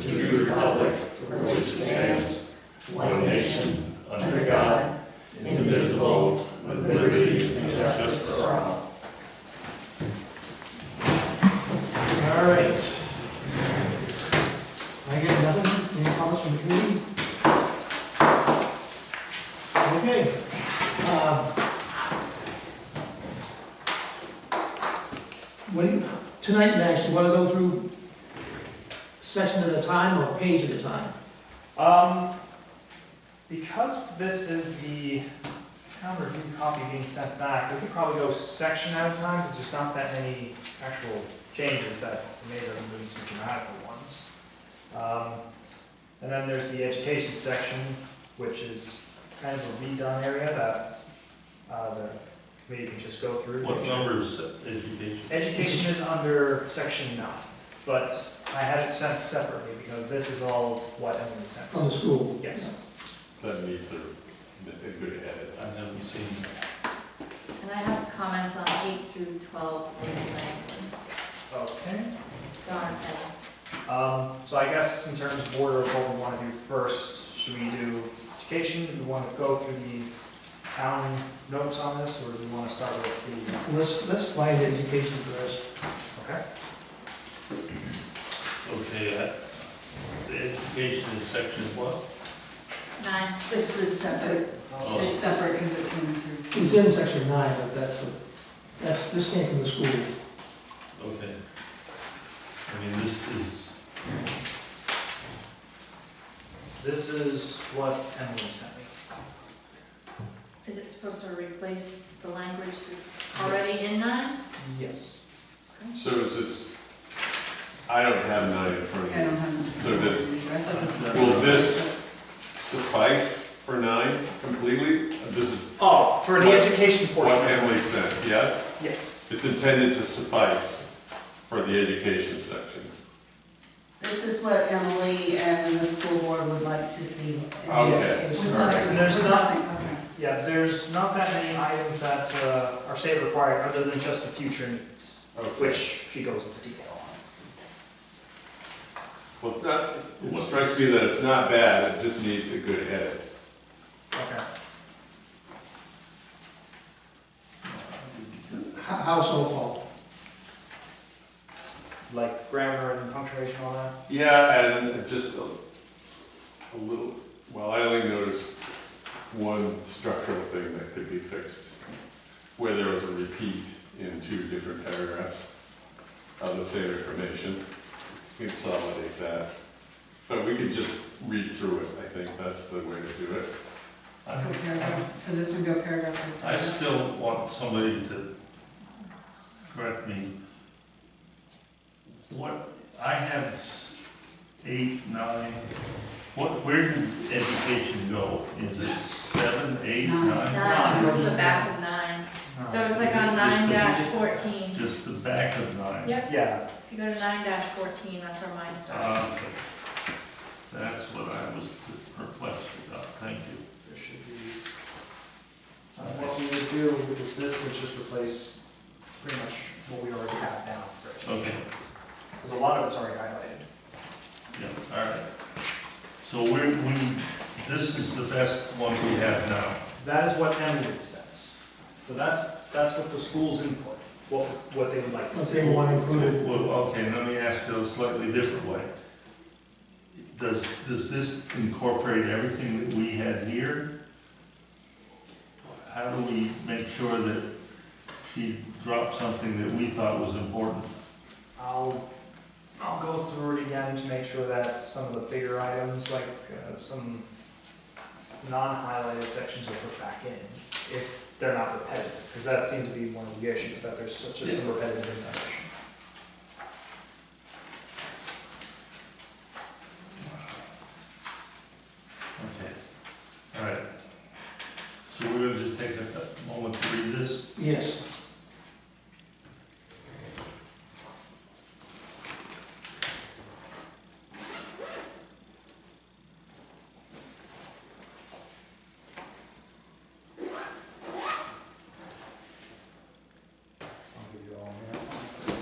to the republic for which it stands, one nation, under God, indivisible, with liberty and justice for all. All right. I get nothing, any comments from the committee? Okay. Tonight, Max, you want to go through section at a time or page at a time? Because this is the town review copy being sent back, we could probably go section at a time, because there's not that many actual changes that may have been some grammatical ones. And then there's the education section, which is kind of a redone area that the committee can just go through. What number is education? Education is under section 9, but I had it sent separately because this is all what Emily sent. From the school? Yes. That needs a good edit. I haven't seen that. And I have comments on 8 through 12 in the plan. Okay. Go on, Ed. So I guess in terms of order of what we want to do first, should we do education? Do we want to go through the town notes on this, or do we want to start with Let's find education first. the, okay? Okay, the education is section what? 9. This is separate, Oh. it's separate because it came through. It's in section 9, but this came from the school. Okay. I mean, This is what Emily sent me. Is it supposed to replace the language that's already in 9? Yes. So is this, I don't have 9 in front I don't of have. me. So this, I thought this was. will this suffice for 9 completely? This is Oh, for the education what portion? Emily sent, yes? Yes. It's intended to suffice for the education section. This is what Emily and the school board would like to see. Okay. With All right. nothing, There's with not- nothing, okay. Yeah, there's not that many items that are state required other than just the future needs, Okay. which she goes into detail on. Well, it's not, it strikes me that it's not bad, it just needs a good edit. Okay. How so, Paul? Like grammar and punctuation, all that? Yeah, and just a little, well, I only noticed one structural thing that could be fixed, where there was a repeat in 2 different paragraphs of the same information. Consolidate that. But we could just read through it, I think that's the way to do it. Go paragraph, for this one, go paragraph by I paragraph. still want somebody to correct me. What, I have 8, 9, where did education go? Is it 7, 8, 9? 9, this is the back of 9. So it's like on 9-14. Just the back of 9? Yep, Yeah, if you go to 9-14, that's where mine starts. Okay. That's what I was perplexed about, thank you. there should be. What we would do with this would just replace pretty much what we already have now. Okay, Because a lot of it's already highlighted. yeah, all right. So this is the best one we have now. That is what Emily says. So that's what the school's input, what they would like to What see. they want included? Well, okay, let me ask it a slightly different way. Does this incorporate everything that we had here? How do we make sure that she dropped something that we thought was important? I'll go through it again to make sure that some of the bigger items, like some non-highlighted sections are put back in, if they're not repetitive, because that seemed to be one of the issues, that there's just some repetitive information. Okay, all right. So we're gonna just take a moment to read this? Yes. I'll give you all here.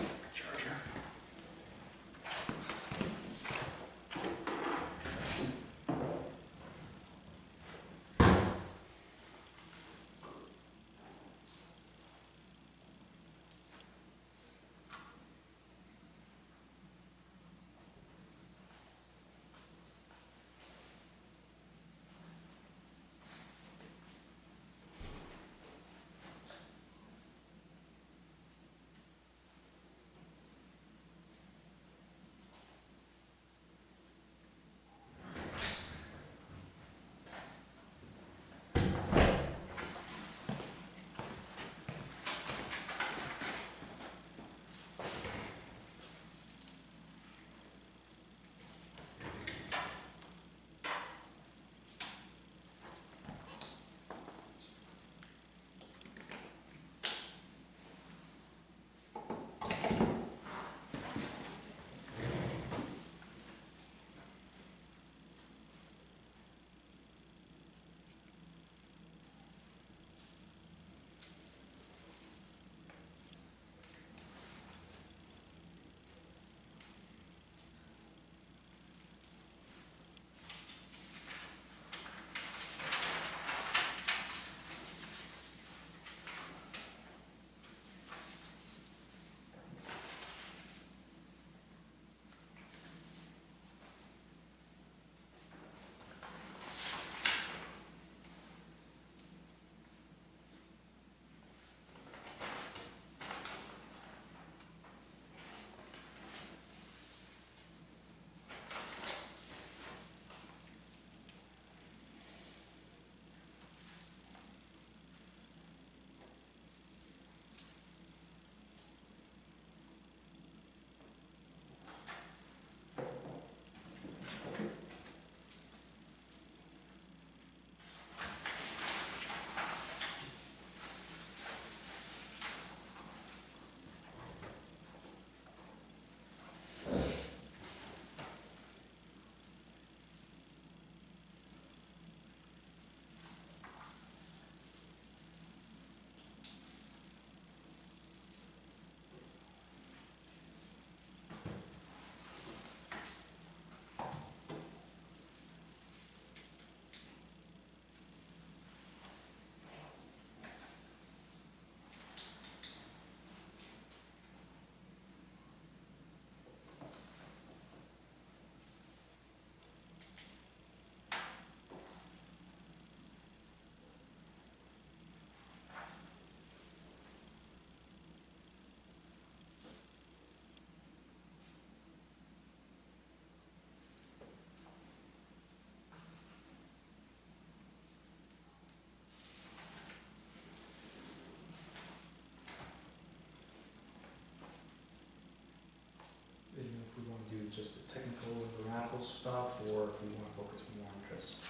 just the technical and grammatical stuff, or if we want to focus more on just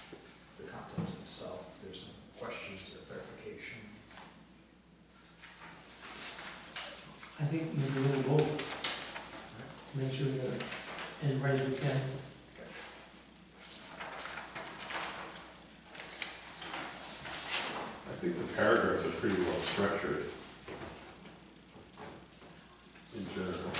the content itself, if there's some questions or clarification. I think we can do both. Make sure we get it as right as we can. I think the paragraphs are pretty well structured in general.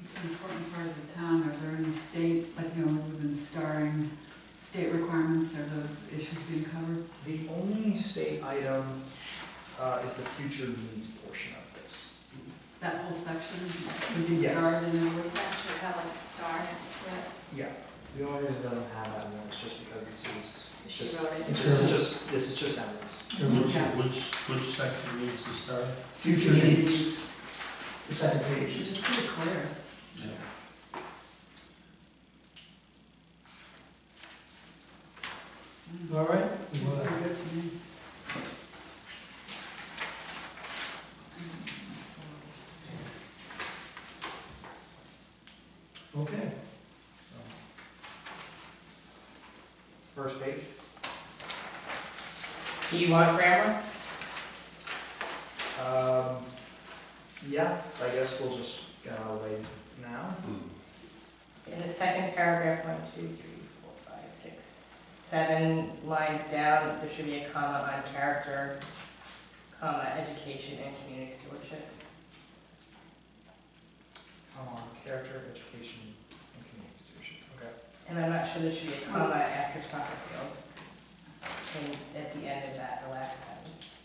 It's an important part of the town. Are there any state, like, you know, we've been starring state requirements, are those issues being covered? The only state item is the future needs portion of this. That whole section would be Yes. starred in the Does it actually have like a star next to it? Yeah. The only reason it doesn't have that one is just because it's She just, wrote it. this is just Emily's. Which section needs to start? Future needs, the second Which page. is pretty clear. All right? Seems pretty good to me. Okay. First page. Do you want grammar? Yeah, I guess we'll just get out of the way now. In the second paragraph, 1, 2, 3, 4, 5, 6, 7 lines down, there should be a comma on character, comma, education and community stewardship. Character, education, and community stewardship. Okay. And I'm not sure there should be a comma after soccer field. At the end of that, the last sentence.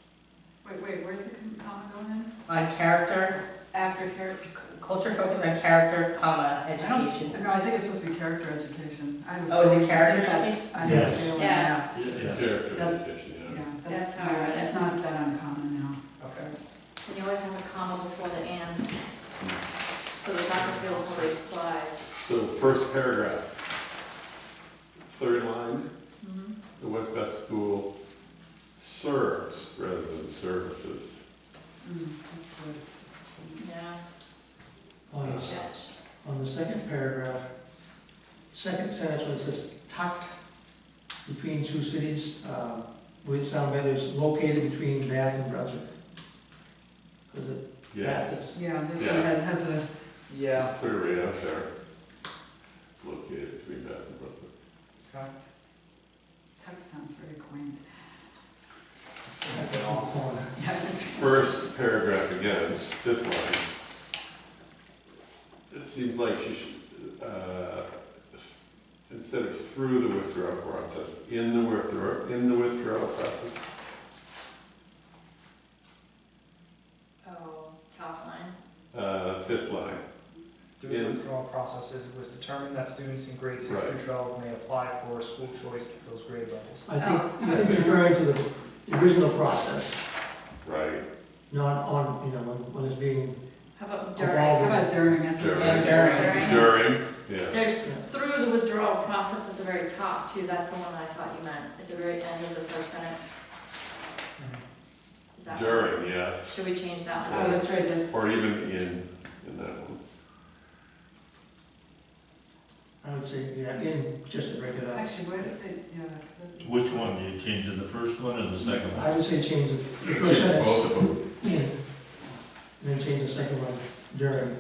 Wait, where's the comma going in? On character, After character? culture focused on character, comma, education. No, I think it's supposed to be character education. I was- Oh, is it character I think that's- I have a Yes. feeling, Yeah. Character That- education, yeah. Yeah, That's that's, how I read it. it's not that uncommon now. Okay. And you always have a comma before the and, so the soccer field totally applies. So first paragraph, third line, Mhm. the West Bath School serves rather than services. That's good. Yeah. On the, Catch. on the second paragraph, second sentence when it says tucked between two cities, would it sound better is located between Bath and Brunswick? Because it, Yes, Bath is, Yeah, Yeah. that has a, Yeah. put it right out there. Located between Bath and Brunswick. Okay. text sounds very quaint. that's the corner. Yeah, it's. First paragraph again, fifth line. It seems like she should, instead of through the withdrawal process, in the withdrawal process. Oh, top line. Fifth line. Through the withdrawal process, it was determined that students in grades 6 Right. through 12 may apply for school choice at those grade levels. I think referring to the original process, Right. not on, you know, when it's being, How about Evolved. during? How about during? That's During. And during. During, yeah. There's through the withdrawal process at the very top too, that's the one that I thought you meant, at the very end of the first sentence. Is that? During, yes. Should we change that Oh, one? that's right, that's. Or even in that one. I would say, yeah, in, just to break it up. Actually, where does it, yeah. that- Which one, do you change to the first one or the second one? I would say change the first Both sentence of them. in, and then change the second one during.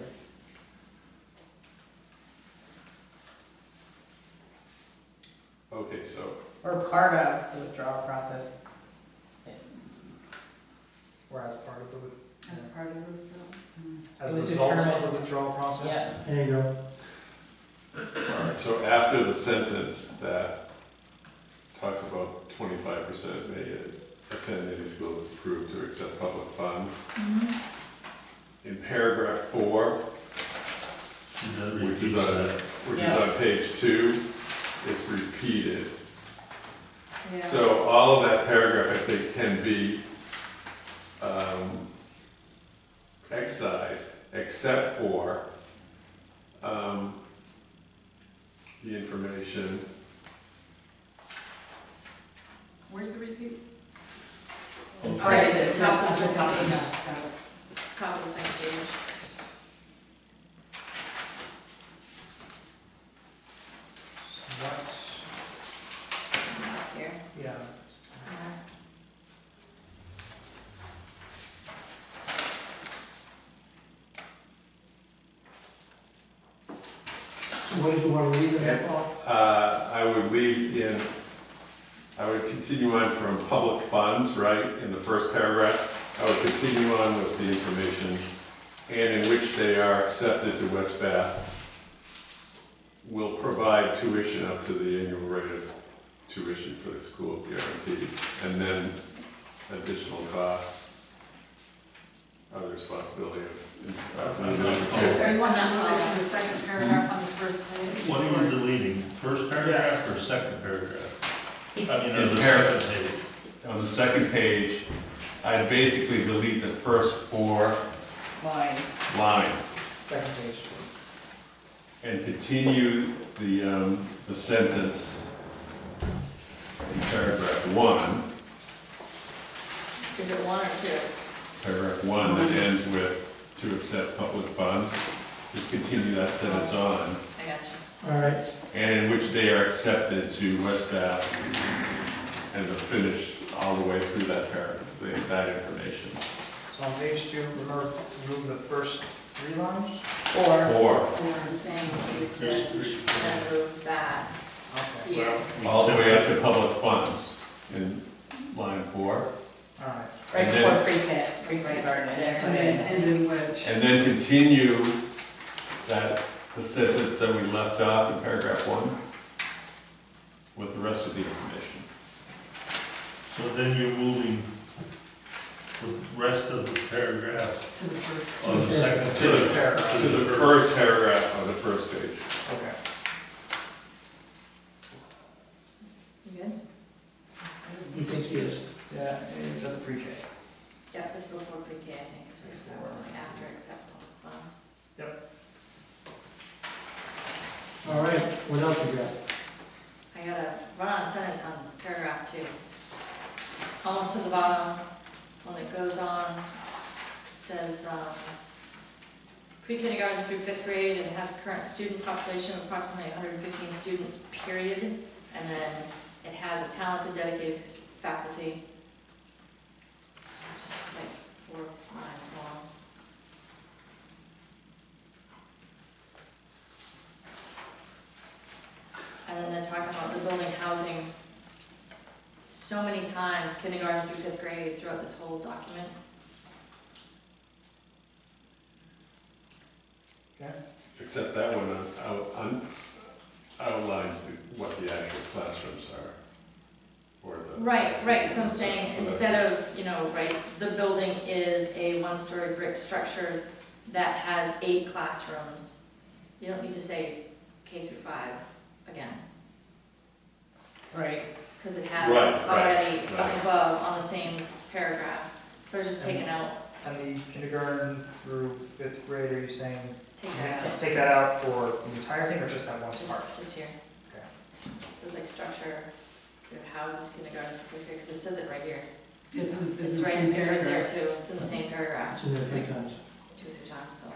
Okay, so, Or part of the withdrawal process. Or as part of the, As part of this bill? as It a was result of determined. the withdrawal process? Yeah. There you go. alright, so after the sentence that talks about 25% may attend any school that's approved to accept public funds, Mhm. in paragraph 4, She does which repeat is on, that. which is Yeah. on page 2, it's repeated. Yeah. So all of that paragraph, I think, can be excised, except for the information. Where's the repeat? It's Right, at the top of the Top of page. that, got it. Top of the second page. What? Up here. Yeah. So what did you want to leave in that, Paul? I would leave in, I would continue on from public funds, right, in the first paragraph. I would continue on with the information, and in which they are accepted to West Bath, will provide tuition up to the annual rate of tuition for the school guaranteed, and then additional costs are the responsibility of. So are you want to move it to the second paragraph on the first page? What are you deleting, first paragraph or Yes. second paragraph? I mean, In the paragraph. second page. On the second page, I'd basically delete the first 4 Lines. lines Second page. and continue the sentence in paragraph 1, Is it 1 or 2? paragraph 1 that ends with to accept public funds. Just continue that sentence on, I got you. All right, and in which they are accepted to West Bath, and to finish all the way through that paragraph, that information. So on page 2, remove the first 3 lines? Or, Or the same with this, and then move that Okay. here. all the way up to public funds in line 4. All right. Right And then- before pre-kindergarten, and There. then put And in. in which? And then continue the sentence that we left off in paragraph 1 with the rest of the information. So then you're moving the rest of the paragraph To the first on the page. second To the page. paragraph. To the first paragraph of the first page. Okay. You good? That's good. he thinks he is. Yeah, it's at the pre-K. Yeah, this before pre-K, I think, is what you're saying, like after accept public funds. All right, what else you got? I got a run-on sentence on paragraph 2. Almost to the bottom, when it goes on, says, pre-kindergarten through 5th grade, and it has a current student population of approximately 115 students, period. And then it has a talented, dedicated faculty, which is like 4 lines long. And then they're talking about the building housing so many times, kindergarten through 5th grade, throughout this whole document. Except that one outlines what the actual classrooms are. Or the. Right, so I'm saying, So instead of, right, the building is a 1-story brick structure that has 8 classrooms, you don't need to say K through 5 again, Right. because it has Right, already right. up above on the same paragraph. So we're just taking out, And the kindergarten through 5th grade, are you saying, take that out, take that out for the entire thing or just that one part? just here. Okay. So it's like structure, so houses kindergarten through 5th grade, because it says it right here. It's in It's the right, same it's right there paragraph. too, it's in the same paragraph, It's in there 3 times. 2 or 3 times, so.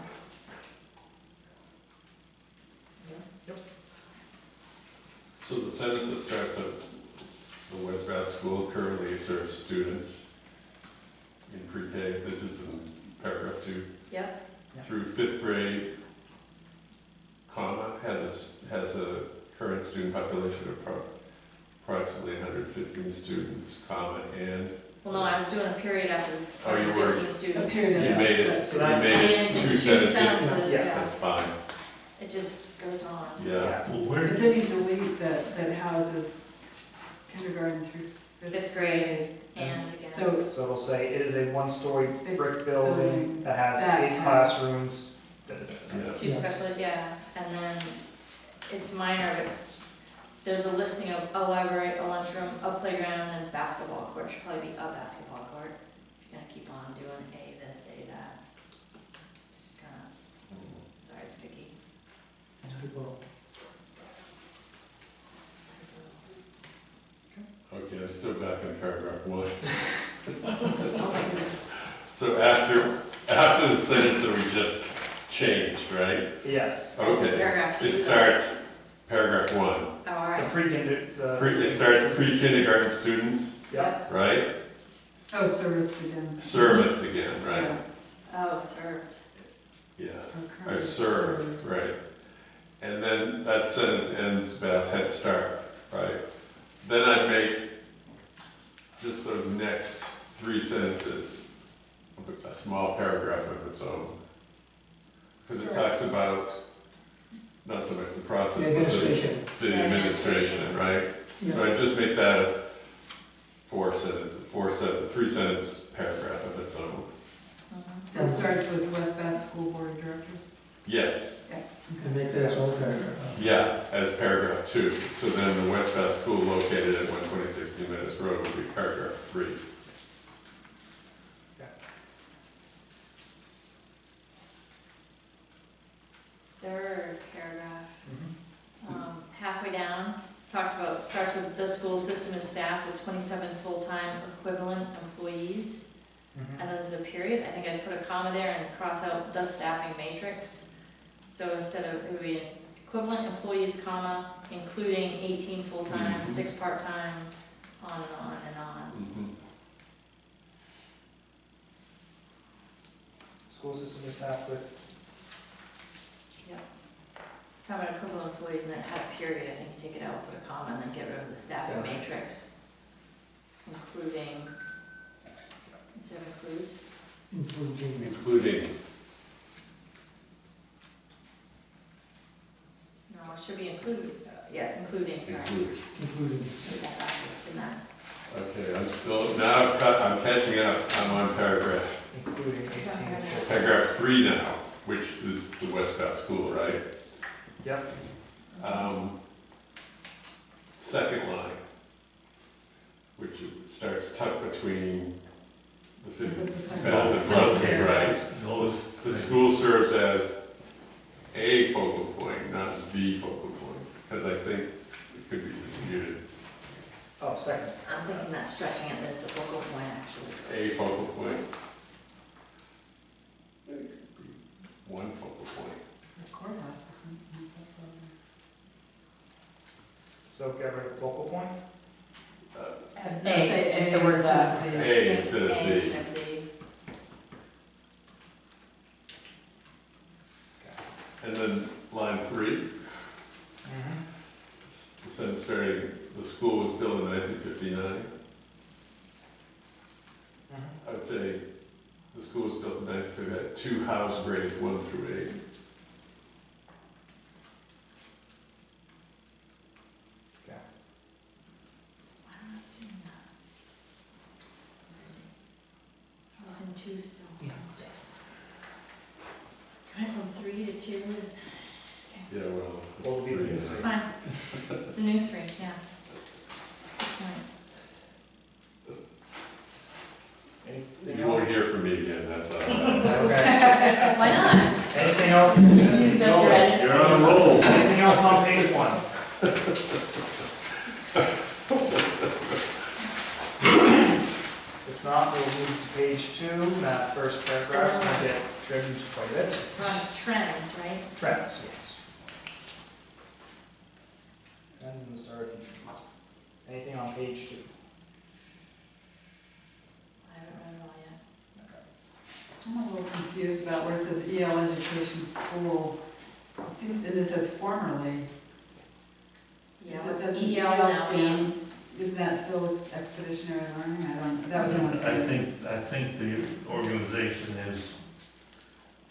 So the sentence that starts at the West Bath School currently serves students in pre-K, this is in paragraph 2. Yep, Through 5th grade, comma, has a current student population of approximately 115 students, comma, and well, no, I was doing a period after Oh, you were- 15 A students. period. you Yeah. made it, So you that's- made I made it it into 2 2 sentences. sentences, Yeah. yeah, That's fine, it just goes on. yeah. Well, where, But then you delete that houses kindergarten through 5th. 5th grade and again. So So it'll say, it is a 1-story Big brick building building that has that 8 has- classrooms. Da, da, da, da. Yeah. 2 special, yeah, and then it's minor, but there's a listing of a library, a lunchroom, a playground, and basketball court, should probably be a basketball court. If you're gonna keep on doing A this, A that. Just kinda, sorry, it's picky. Typo. Okay, I'm still back in paragraph 1. Oh my goodness. So after the sentence that we just changed, right? Yes. That's in Okay. paragraph 2. It starts, paragraph 1. Oh, The alright. It starts pre-kindergarten students, Yep. right? Oh, serviced again. Serviced again, right? Oh, served. Yeah. Or Or current served, right. And then that sentence ends with Head Start, right? Then I'd make just those next 3 sentences a small paragraph of its own. Because it talks about not so much the process, The but administration. the administration, right? So Yeah. I just make that a 3-sentence paragraph of its own. Mhm. That starts with West Bath School Board of Directors. Yes, And make that its own paragraph. yeah, as paragraph 2. So then the West Bath School located at 126 New Meadows Road would be paragraph 3. Third paragraph, halfway down, starts with the school system is staffed with 27 full-time equivalent employees. Mhm. And then there's a period, I think I'd put a comma there and cross out the staffing matrix. So instead of, it would be equivalent employees, comma, including 18 full-time, Mhm. 6 part-time, on and on and on. Mhm. School system is staffed with, So how about equivalent employees and then add a period, I think you take it out, put a comma, and then get rid of the staffing Yeah. matrix. Including, instead of includes, Including, no, it should be include, yes, including, sorry. Including. Put that backwards in that. Okay, I'm catching up, I'm on paragraph including 18. Paragraph 3 now, which is the West Bath School, right? Yep. Second line, which starts tucked between the city That's the second Bath and Brunswick, right? Those, The school serves as a focal point, not the focal point, because I think it could be disputed. Oh, second. I'm thinking that's stretching it, that it's a focal point, actually. A focal point. It could be one focal point. The courthouse isn't. So get rid of focal point? As No, say A, is A the word instead the. of D. A instead of A D. instead of D. And then line 3, Mm-hmm. the sentence starting, the school was built in 1959. Mm-hmm. I would say the school was built in 1959, had 2 house grades, 1 through 8. Why am I not seeing that? Where is he? I was in 2 still. Yeah. Jeez. Went from 3 to 2 to, Yeah, well, What would be the new it's it's 3. fine. It's the new 3, yeah. It's a good point. Anything You won't else? hear from me again, that's all. Okay. Why not? Anything else? You've done your edits. you're on a roll. Anything else on page 1? If not, we'll move to page 2. That first paragraph is going to get trimmed quite a bit. We're on trends, right? Trends, yes. Trends in the start of future. Anything on page 2? I haven't read it all yet. I'm a little confused about where it says EL Education School. It seems, and it says formerly. Yeah, Is it- what's doesn't EL EL now stand- mean? Isn't that still expeditionary learning? I don't, that was the one. I think the organization has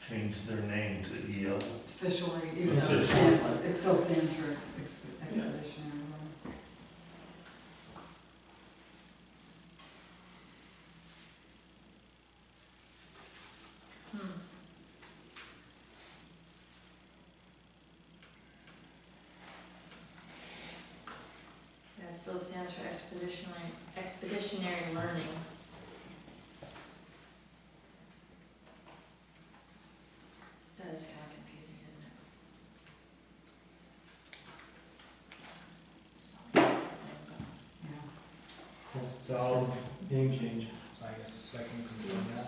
changed their name to EL. Officially, even though it Officially. stands, it still stands for expeditionary learning. Hmm. expeditionary learning. That is kind of confusing, isn't it? Something. Yeah. That's So- name change. So I guess I can confirm that.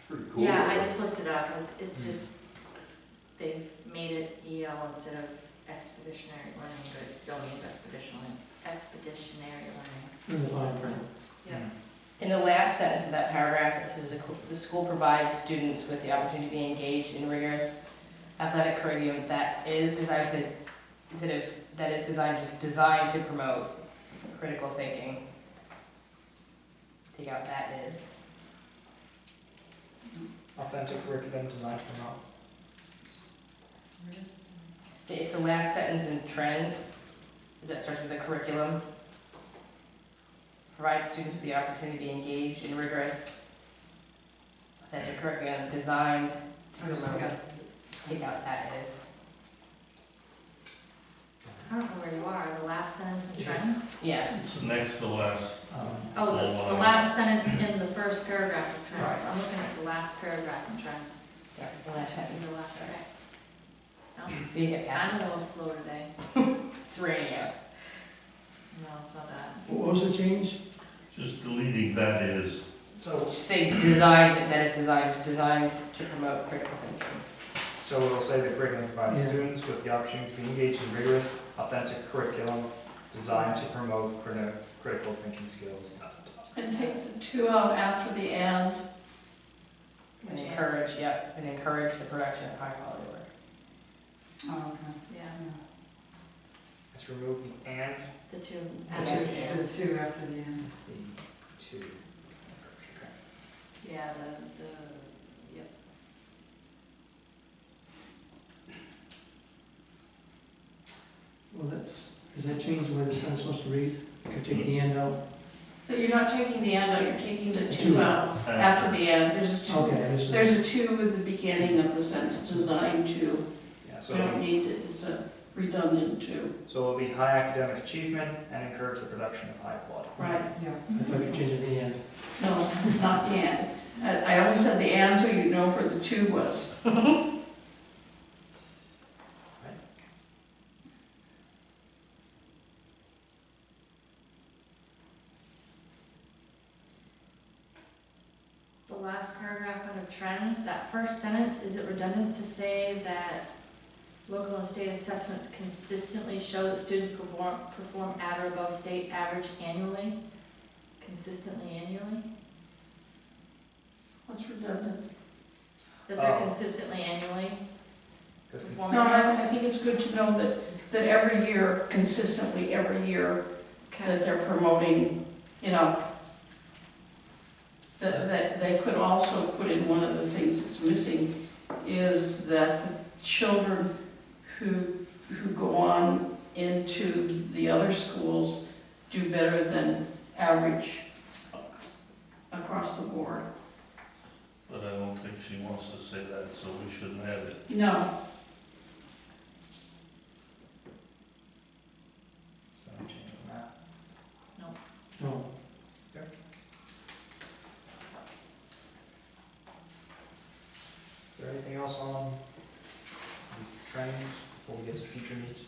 Pretty cool. Yeah, I just looked it up, it's just, they've made it EL instead of expeditionary learning, but it still means expeditionary learning. In the fine print. Yeah. In the last sentence of that paragraph, it says the school provides students with the opportunity to be engaged in rigorous athletic curriculum that is designed to, instead of, that is designed to promote critical thinking. Take out that is. Authentic curriculum designed to promote. Where is it? It's the last sentence in trends that starts with the curriculum. Provides students with the opportunity to be engaged in rigorous authentic curriculum designed to Oh, just promote. take out- Take out that is. I don't know where you are, the last sentence in trends? Yes. It's next to last. Oh, the last sentence in the first paragraph of trends, Right. I'm looking at the last paragraph in trends. Sorry, the last sentence. The last, okay. So you get past I'm a it. little slow today. It's raining out. No, it's not that. What was the change? Just deleting that is. So, Just say designed, that is designed to promote critical thinking. so it'll say the curriculum provides Yeah. students with the opportunity to be engaged in rigorous, authentic curriculum designed to promote critical thinking skills. And take the two out after the and. And encourage, yep, and encourage the production of high quality work. Oh, okay. Yeah, Yeah. Let's remove the and, the two Yeah. after the The end. two after the end. the two. Okay. Yeah, yep. Well, does that change the way this is supposed to read? You're taking the end out? So you're not taking the and out, you're taking the Two. two out after the and. There's a two, Okay, this is, there's a two at the beginning of the sentence, designed to. Yeah, We don't so, need it, it's a redundant to. so it'll be high academic achievement and encourage the production of high quality. Right, Yeah. I thought you were changing the end. no, not the and. I only said the and so you know where the two was. The last paragraph under trends, that first sentence, is it redundant to say that local and state assessments consistently show that students perform at or above state average annually? Consistently annually? What's redundant? That they're Oh. consistently annually Because performing? No, I think it's good to know that every year, consistently every year, that Okay. they're promoting, you know, that they could also put in one of the things that's missing is that the children who go on into the other schools do better than average across the board. But I don't think she wants to say that, so we shouldn't have it. No, So I'm changing that. No. Is there anything else on these trends before we get to future needs?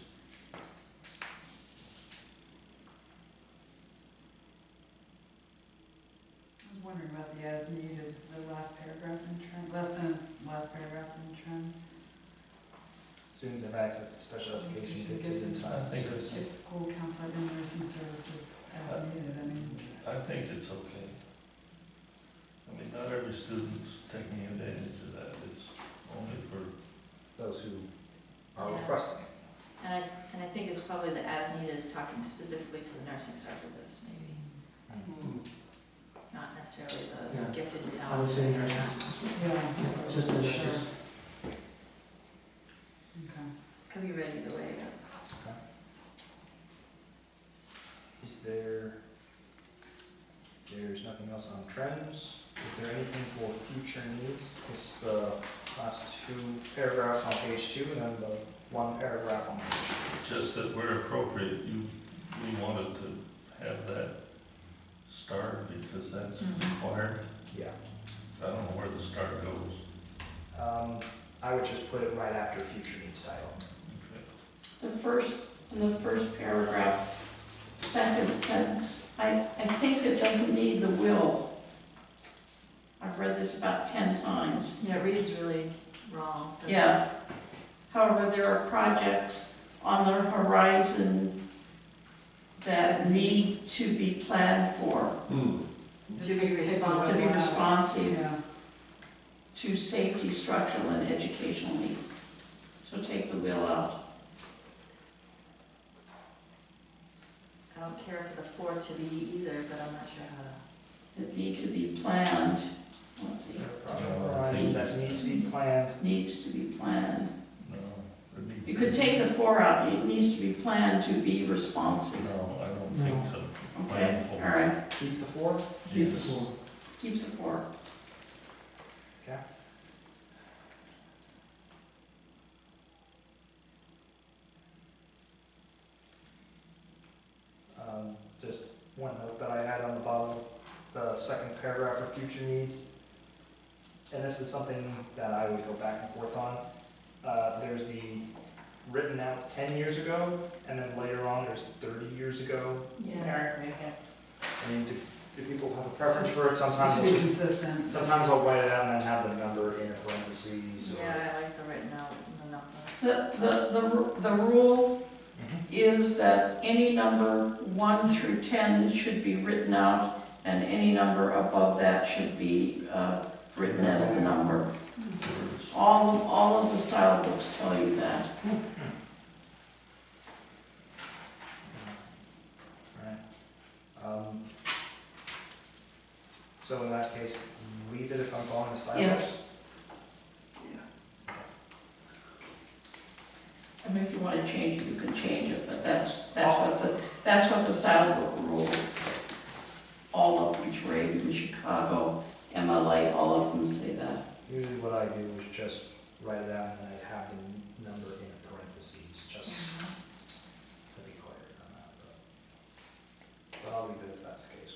I was wondering about the as needed, the last paragraph in trends, last sentence, last paragraph in trends. Students have access to special education gifted in I time think services. It's school counselor and nursing services as needed, I mean. I think it's okay. I mean, not every student's taking advantage of that, it's only for, Those who are Yeah. requesting it. And I think it's probably the as needed is talking specifically to the nursing services, maybe, not necessarily the Yeah. gifted and I would talented. say nurses. Yeah. Just the Sure. nurses. Okay. Could be read either way, Is there's nothing else on trends? Is there anything for future needs? This is the last two paragraphs on page 2 and then the one paragraph on page 2. just that where appropriate, we wanted to have that star, because that's Mhm. required. Yeah. I don't know where the star goes. I would just put it right after future needs title. In the first paragraph, second sentence, I think it doesn't need the will. I've read this about 10 times. Yeah, it reads really wrong. doesn't it? Yeah. However, there are projects on the horizon that need to be planned for, To be to responsible. be responsive Yeah, to safety, structural, and educational needs. So take the will out. I don't care for the four to be either, but I'm not sure how to. That need to be planned. Let's see, Project that needs to be planned. needs to be planned. No, it needs. You could take the 4 out, it needs to be planned to be responsive. No, I don't think so. Okay, all right, Keep the 4? Keep the four. keep the 4. Okay. Just one note that I had on the bottom, the second paragraph for future needs. And this is something that I would go back and forth on. There's the written out 10 years ago, and then later on there's 30 years ago. Eric, yeah. I mean, do people have a preference for it? it Sometimes should I'll be just, consistent. sometimes I'll write it out and then have the number in parentheses or. Yeah, I like the written out and the number. The rule Mhm. is that any number 1 through 10 should be written out, and any number above that should be written as the number. All of the style books tell you that. Right. So in that case, leave it if I'm following the style. Yes. I mean, if you want to change it, you can change it, but that's what the style book rule is. All of them, Raven, Chicago, MLA, all of them say that. Usually what I do is just write it out and then I have the number in parentheses, just to be clear on that. But I'll leave it if that's the case.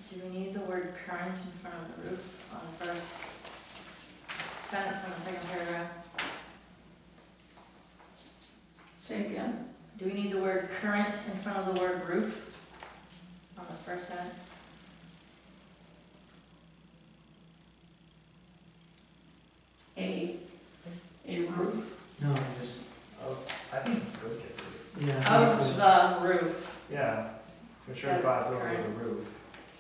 Do we need the word current in front of the roof on the first sentence on the second paragraph? Say again. Do we need the word current in front of the word roof on the first sentence? A roof. No, just, Oh, I think it's good to get rid of it. yeah. Of the roof Yeah, ensure viability of the roof.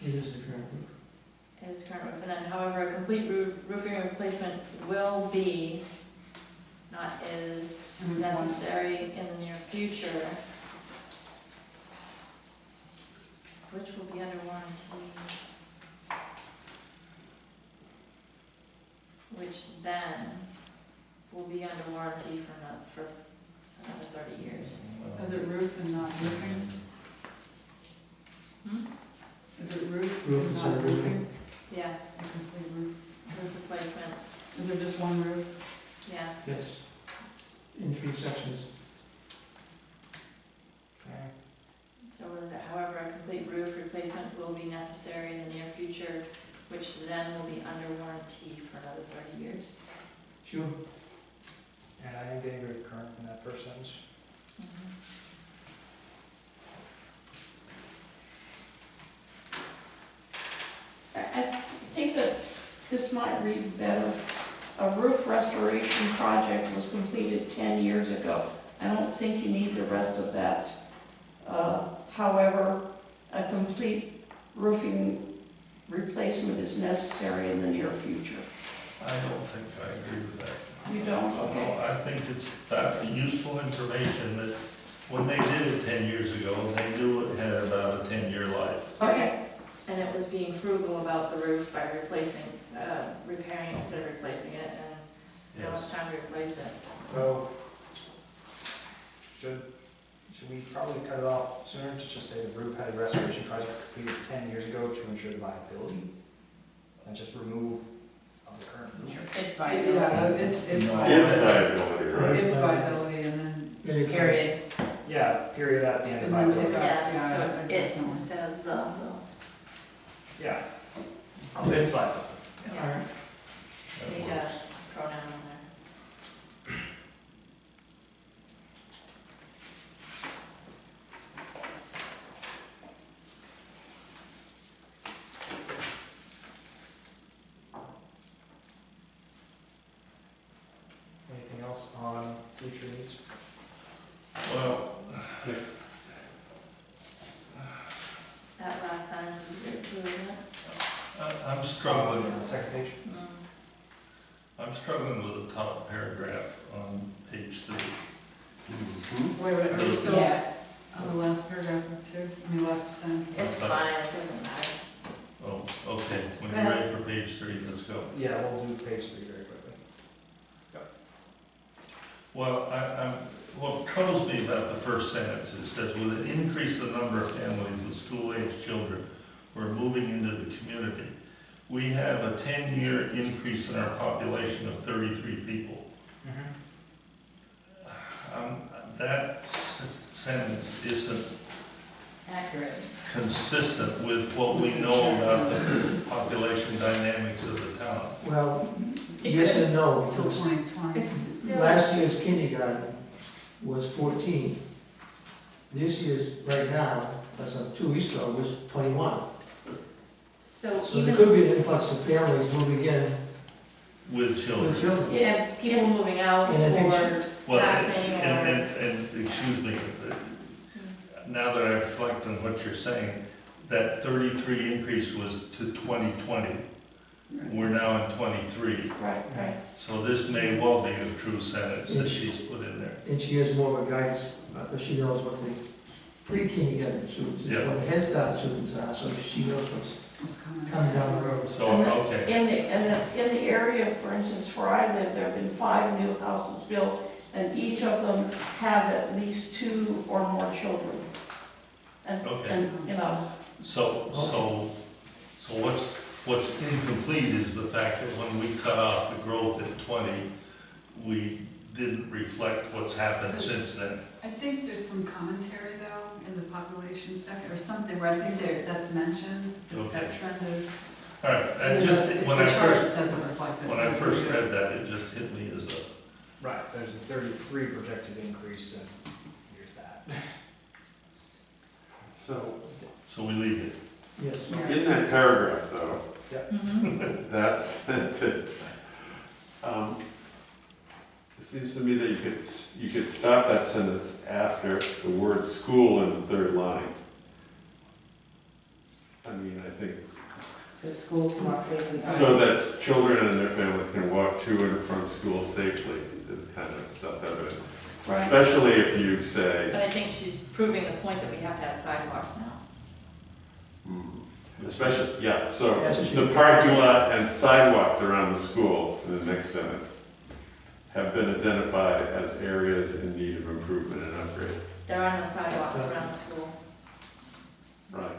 It is the current roof. is current roof, and then however, a complete roofing replacement will be, not is And it's one. necessary in the near future, which will be under warranty. Which then will be under warranty for another 30 years. Is it roof and not roofing? Hmm? Is it roof Roof and instead not of roofing? roofing. Yeah, A complete roof? roof replacement, Is there just one roof? yeah. Yes. In 3 sections. Okay. So what is it, however, a complete roof replacement will be necessary in the near future, which then will be under warranty for another 30 years. Sure. And I am getting rid of current in that first sentence. I think that this might read better. A roof restoration project was completed 10 years ago. I don't think you need the rest of that. However, a complete roofing replacement is necessary in the near future. I don't think I agree with that. You don't? Okay. No, I think it's that useful information that when they did it 10 years ago, they knew it had about a 10-year life. Okay. And it was being frugal about the roof by replacing, repairing it instead of replacing it, and now it's time to replace it. So, should we probably cut it off sooner, to just say the roof had a restoration project completed 10 years ago to ensure the viability? And just remove of the current roof? It's viability, Yeah, it's It's liability, right? It's viability and then, Then you period. Yeah, period at the end of And then viability. take out- Yeah, yeah, so it's I definitely- instead of the. Yeah. It's fine. All right. Need a pronoun on there. Anything else on future needs? Well, That last sentence is weird too, isn't it? I'm struggling, On the second page? Mm. I'm struggling with the top paragraph on page 3. Are we still Yeah. on the last paragraph or two? I mean, last sentence? It's fine, it doesn't matter. Oh, okay, when Go you're ahead. ready for page 3, let's go. Yeah, we'll do page 3 very quickly. Well, what troubles me about the first sentence, it says, with an increase in the number of families with school-aged children who are moving into the community, we have a 10-year increase in our population of 33 people. That sentence isn't Accurate. consistent with what we know about the population dynamics of the town. Well, yes and no, Until because 2020. It's still. last year's kindergarten was 14. This year's, right now, that's 2 weeks ago, was 21. So So there even, could be an influx of families moving in With with children. children. yeah, people moving out And I think or Well, passing and, excuse me, now that I reflect on what you're saying, that 33 increase was to 2020. We're now in 23. Right, right. So this may well be a true sentence that she's put in there. And she has more of a guidance, because she knows what the pre-kindergarten students, is, Yeah. what the Head Start students are, so she knows what's What's coming? coming down the road. So, And the- okay, In the area, for instance, where I live, there have been 5 new houses built, and each of them have at least 2 or more children. Okay. And, you know, so what's incomplete is the fact that when we cut off the growth at 20, we didn't reflect what's happened since then. I think there's some commentary though in the population sector or something where I think that's mentioned, that that Okay. trend is. All right, you I know, just, it's when the I chart first, that doesn't reflect it. when I first read that, it just hit me as a, Right, there's a 33 projected increase, and here's that. So, we leave it. Yes. Yeah. in that paragraph though, Mhm. that sentence, it seems to me that you could stop that sentence after the word school in the 3rd line. I mean, I think, So schools can walk safely. so that children and their families can walk to and from school safely is kind of stuff evident. right. Especially if you say, But I think she's proving the point that we have to have sidewalks now. especially, yeah, so That's what she- the parking lot and sidewalks around the school, in the next sentence, have been identified as areas in need of improvement and upgrade. There are no sidewalks around the school, Right.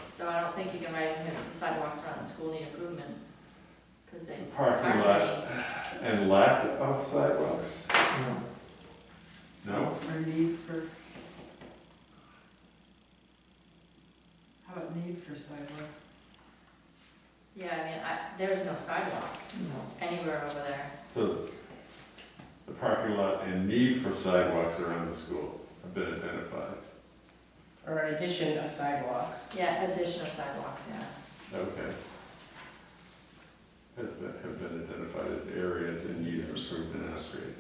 so I don't think you can write in here that the sidewalks around the school need improvement, because they Parking aren't lot any. and lack of sidewalks? No. No? Or need for. How about need for sidewalks? Yeah, I mean, there's no sidewalk No. anywhere over there. So the parking lot and need for sidewalks around the school have been identified. Or an addition of sidewalks. Yeah, addition of sidewalks, yeah. Okay. Have been identified as areas in need of improvement and upgrade.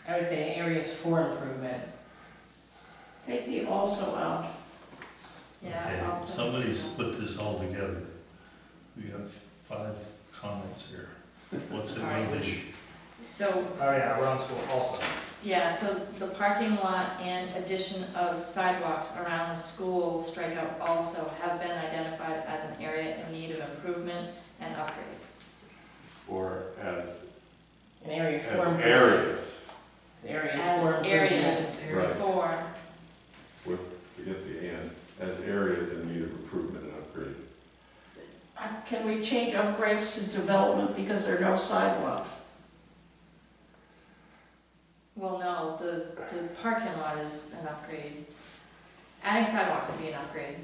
I would say areas for improvement. Take the also out. Yeah, Okay, also. somebody's put this all together. We have 5 comments here. What's in All right. English? So, Oh yeah, around school also. yeah, so the parking lot and addition of sidewalks around the school, strikeout also, have been identified as an area in need of improvement and upgrades. Or as An area for As improvement. areas, As areas As for improvement. areas Right. for, forget the and, as areas in need of improvement and upgrade. Can we change upgrades to development because there are no sidewalks? well, no, the parking lot is an upgrade. Adding sidewalks would be an upgrade.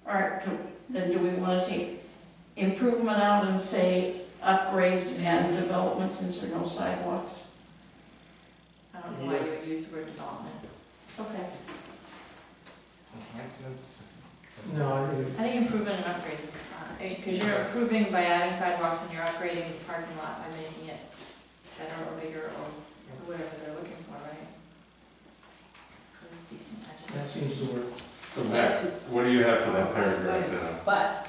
All right, then do we want to take improvement out and say upgrades and development since there are no sidewalks? I don't know why you would use the word development. Okay. Enhancements. No, I think, I think improvement and upgrades is fine, because you're improving by adding sidewalks and you're upgrading the parking lot by making it better or bigger or whatever they're looking for, right? That's decent, actually. that seems to work. So Matt, what do you have for that paragraph now? But,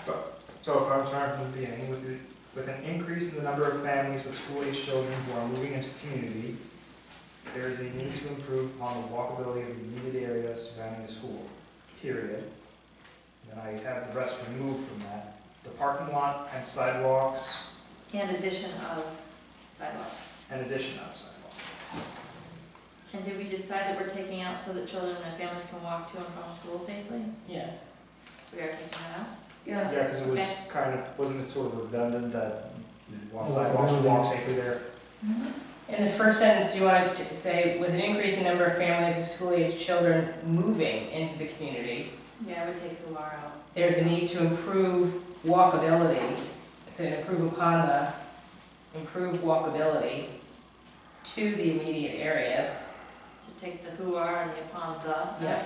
So if I'm starting from the beginning, with an increase in the number of families with school-aged children who are moving into the community, there is a need to improve upon the walkability of the immediate area surrounding the school, period. And then I have the rest removed from that. The parking lot and sidewalks, And addition of sidewalks. and addition of sidewalks. And did we decide that we're taking out so that children and their families can walk to and from school safely? yes. We are taking that out? Yeah. Yeah, because it was Okay. kind of, wasn't it sort of redundant that Oh, sidewalks really? walk safely there? In the first sentence, you want to say, with an increase in number of families with school-aged children moving into the community, Yeah, I would take who are out. there's a need to improve walkability, so improve upon the, improve walkability to the immediate areas. So take the who are and the upon the. Yeah.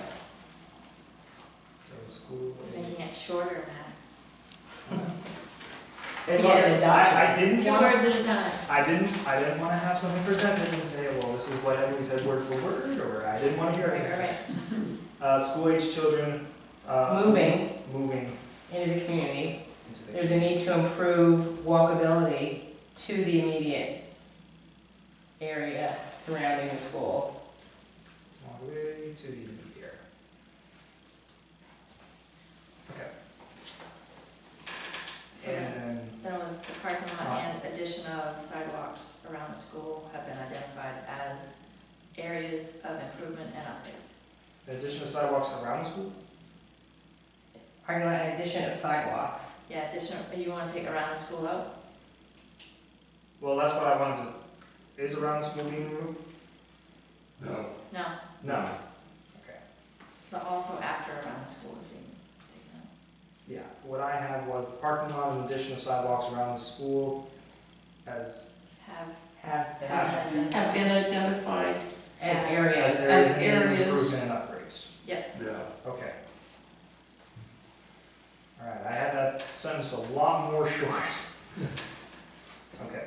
So school. Making it shorter, Max. And To look, get it adopted. I didn't Two want, words at a time. I didn't want to have something presented and say, well, this is what Emily said word for word, or I didn't want to hear Right, it. right, right. School-aged children, Moving moving into the community, into the. there's a need to improve walkability to the immediate area surrounding the school. All the way to the end here. Okay, So then, and then it was the parking lot and addition of sidewalks around the school have been identified as areas of improvement and updates. in addition to sidewalks around the school? Parking lot and addition of sidewalks. Yeah, addition, you wanna take around the school out? Well, that's what I wanted to, is around the school being removed? No. No, No. Okay. but also after around the school is being taken out. Yeah, what I had was the parking lot and addition of sidewalks around the school as Have have been Have identified. been identified. As As- areas. As need areas. improvement and upgrades. Yeah. Okay. All right, I had that sentence a lot more short. Okay.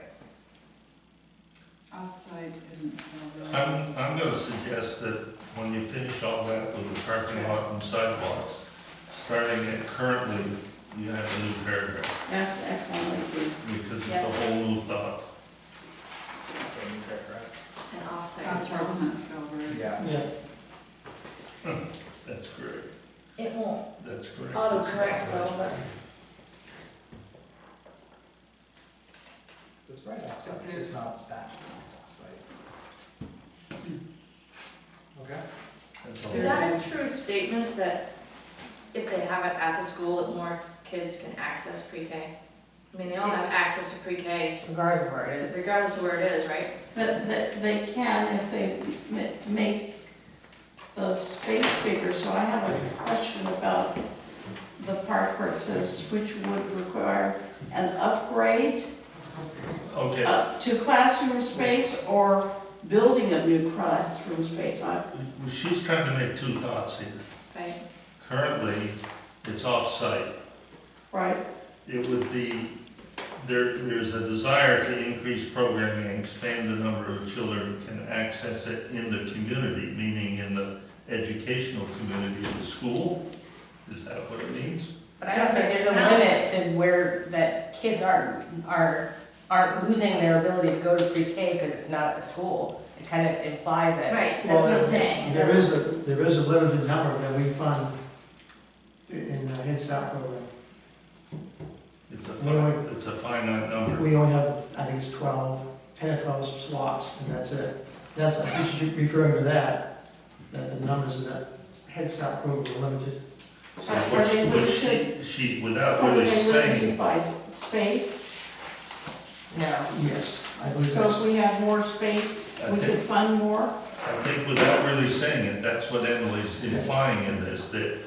Offsite isn't spelled right. I'm gonna suggest that when you finish all that with the parking lot and sidewalks, starting at currently, you have a new paragraph, That's excellent, I agree. because it's a Yeah. whole new thought. Okay, you correct, right? And offsite is Offsite's wrong. not spelled right. Yeah. Yeah, That's great, It won't that's great. autocorrect though, but It's right outside, it's just not that site. Okay. That's all. is that a true statement that if they have it at the school, that more kids can access pre-K? I mean, they all have access to pre-K Regardless of where it is. regardless of where it is, right? That they can if they make the space bigger, so I have a question about the part where it says which would require an upgrade Okay, to classroom space or building a new classroom space. she's trying to make two thoughts here. Right? Currently, it's off-site. Right, It would be, there's a desire to increase programming and expand the number of children who can access it in the community, meaning in the educational community of the school. Is that what it means? But I don't think there's a limit to where, that kids aren't losing their ability to go to pre-K because it's not at the school. It kind of implies that. Right, that's what I'm saying. there is a limited number that we fund in the Head Start program. It's a finite number. We only have, I think it's 10 or 12 slots, and that's it. That's, I think she's referring to that the numbers in the Head Start program are limited. So Are they limited? she, without are really they saying, limited by space? No. Yes, I believe So that's, if we had more space, I we could think, fund more? I think without really saying it, that's what Emily's implying in this, that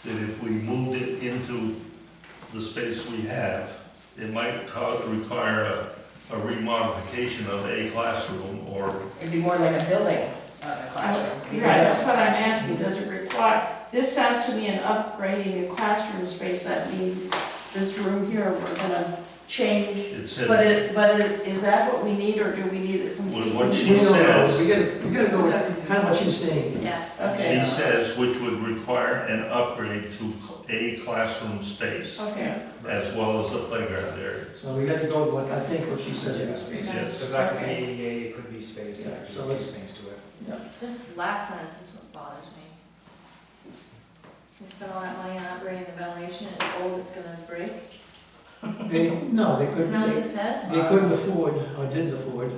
that if we moved it into the space we have, it might require a remodification of a classroom or, It'd be more like a building, not a classroom. Right, that's what I'm asking, does it require, this sounds to me an upgrading a classroom space, that means this room here, we're gonna change. it said. Is that what we need, or do we need it completely? What We she don't know. says- We gotta go with kind of what she's saying. Yeah, Okay, She says, which would require an upgrade to a classroom space, okay, as well as the playground area. So we got to go with what, I think what she says in this case. Yes. Because that could be Okay. ADA, it could be space, Yeah, there could so be let's- things to it. this last sentence is what bothers me. We spent all that money on upgrading the ventilation, it's old, it's gonna break. No, they Isn't couldn't, that what they this says? couldn't afford, or didn't afford,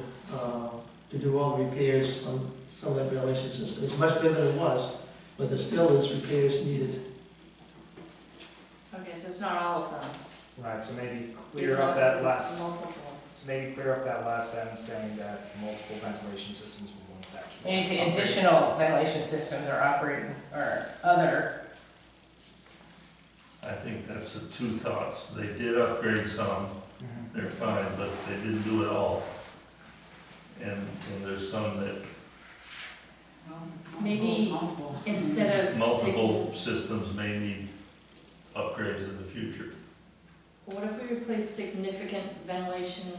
to do all the repairs on some of that ventilation system. It's much better than it was, but there still is repairs needed. Okay, so it's not all of them. Right, so maybe Even clear though up it that says last, multiple. so maybe clear up that last sentence saying that multiple ventilation systems will in fact. And you say additional ventilation systems are operating, or other, I think that's the two thoughts. They did upgrade some, they're fine, but they didn't do it all. And there's some that, Well, it's multiple, Maybe it's multiple. Instead of multiple systems may need upgrades in the future. what if we replace significant ventilation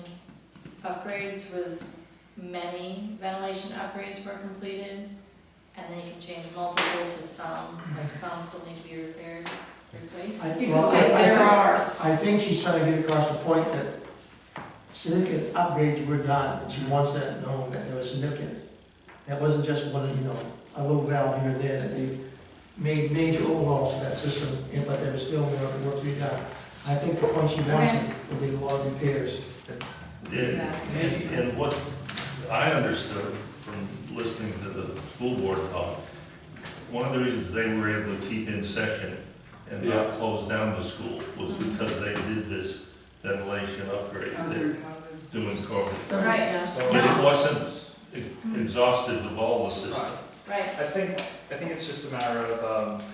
upgrades with many ventilation upgrades were completed? And then you can change multiple to some, like some still need to be repaired, replaced? I because if there are, I think she's trying to get across the point that significant upgrades were done, and she wants that known, that they were significant. That wasn't just one, a little valve here and there, that they made major overhauls to that system, but there was still more work to be done. I think the point she wants is that they did a lot of repairs. And what I understood from listening to the school board talk, one of the reasons they were able to keep in session and not close down the school was because they did this ventilation upgrade Under that COVID. doing COVID. Right. yeah. So, But it wasn't exhaustive of all the system. Right, I think it's just a matter of,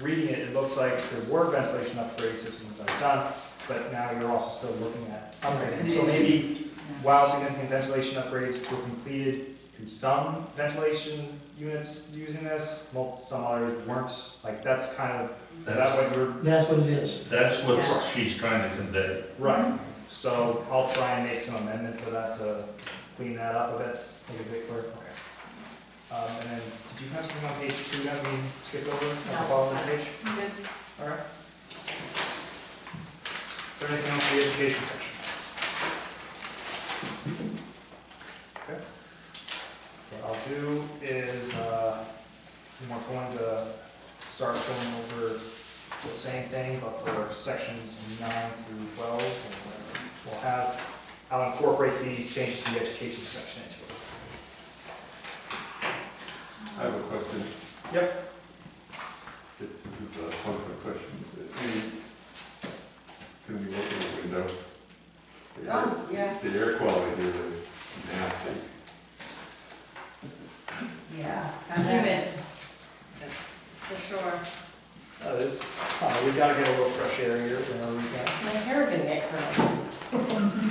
reading it, it looks like there were ventilation upgrade systems that are done, but now you're also still looking at upgrading. So maybe while significant ventilation upgrades were completed to some ventilation units using this, some others weren't, like, that's kind of, is that That's, what you're, That's what it is. that's what Yeah. she's trying to convey. right? So I'll try and make some amendment to that to clean that up a bit, make it a bit clearer, okay. And then, did you have something on page 2 that we skipped over, at the No, bottom of it's the page? good. Alright. Is there anything else in the education section? Okay. What I'll do is, we're going to start going over the same thing, but for sections 9 through 12. And I'll incorporate these changes to the education section into it. I have a question. Yep. This is a one quick question. Can we look in the window? Yeah. The air quality here is nasty. Yeah. Leave it. For sure. That is, we gotta get a little fresh air here whenever we can. my hair didn't get curly.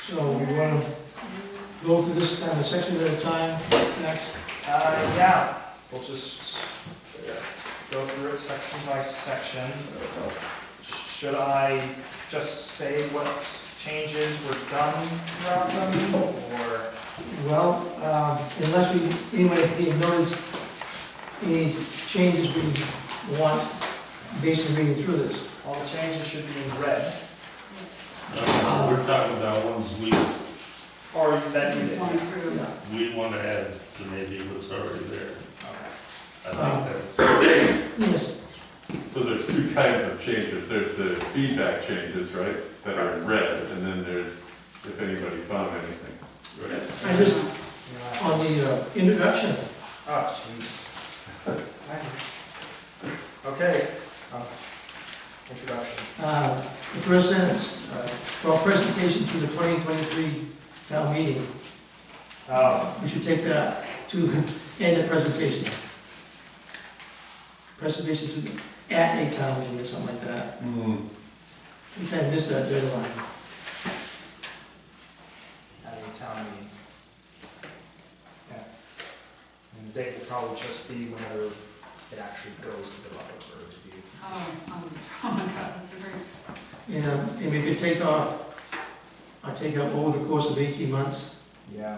So we want to go through this kind of section at a time next. Yeah, we'll just go through it section by section. Should I just say what changes were done throughout them, or? Well, unless anybody noticed any changes we want based on reading through this. All the changes should be in red, We're talking about ones or that you This is did. going through. we want to add to maybe what's already there. Okay. I think that's, Yes, So there's two kinds of changes. There's the feedback changes, right, that are in red, and then there's if anybody found anything. right. I just, on the introduction, Oh, jeez. Okay, introduction. the first sentence, for presentation to the 2023 town meeting, Oh, we should take that to And a presentation. Presentation at a town meeting or something like that. We kind of missed that deadline. At a town meeting. Yeah. And the date will probably just be whenever it actually goes to the public for review. Oh my God, that's a great. And we could take off, I take up over the course of 18 months. Yeah.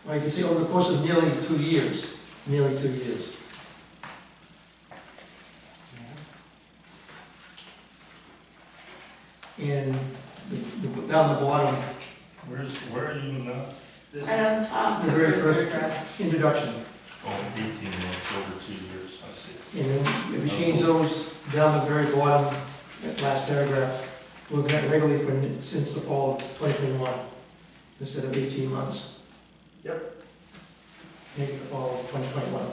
Well, you can say over the course of nearly 2 years. Nearly 2 years. And down the bottom, Where are you now? This, Right on top. the very first introduction. Oh, 18 months, over 2 years, I see. And then if we change those down the very bottom, that last paragraph, we've had regularly since the fall of 2021, instead of 18 months. Yep. Make it the fall of 2021.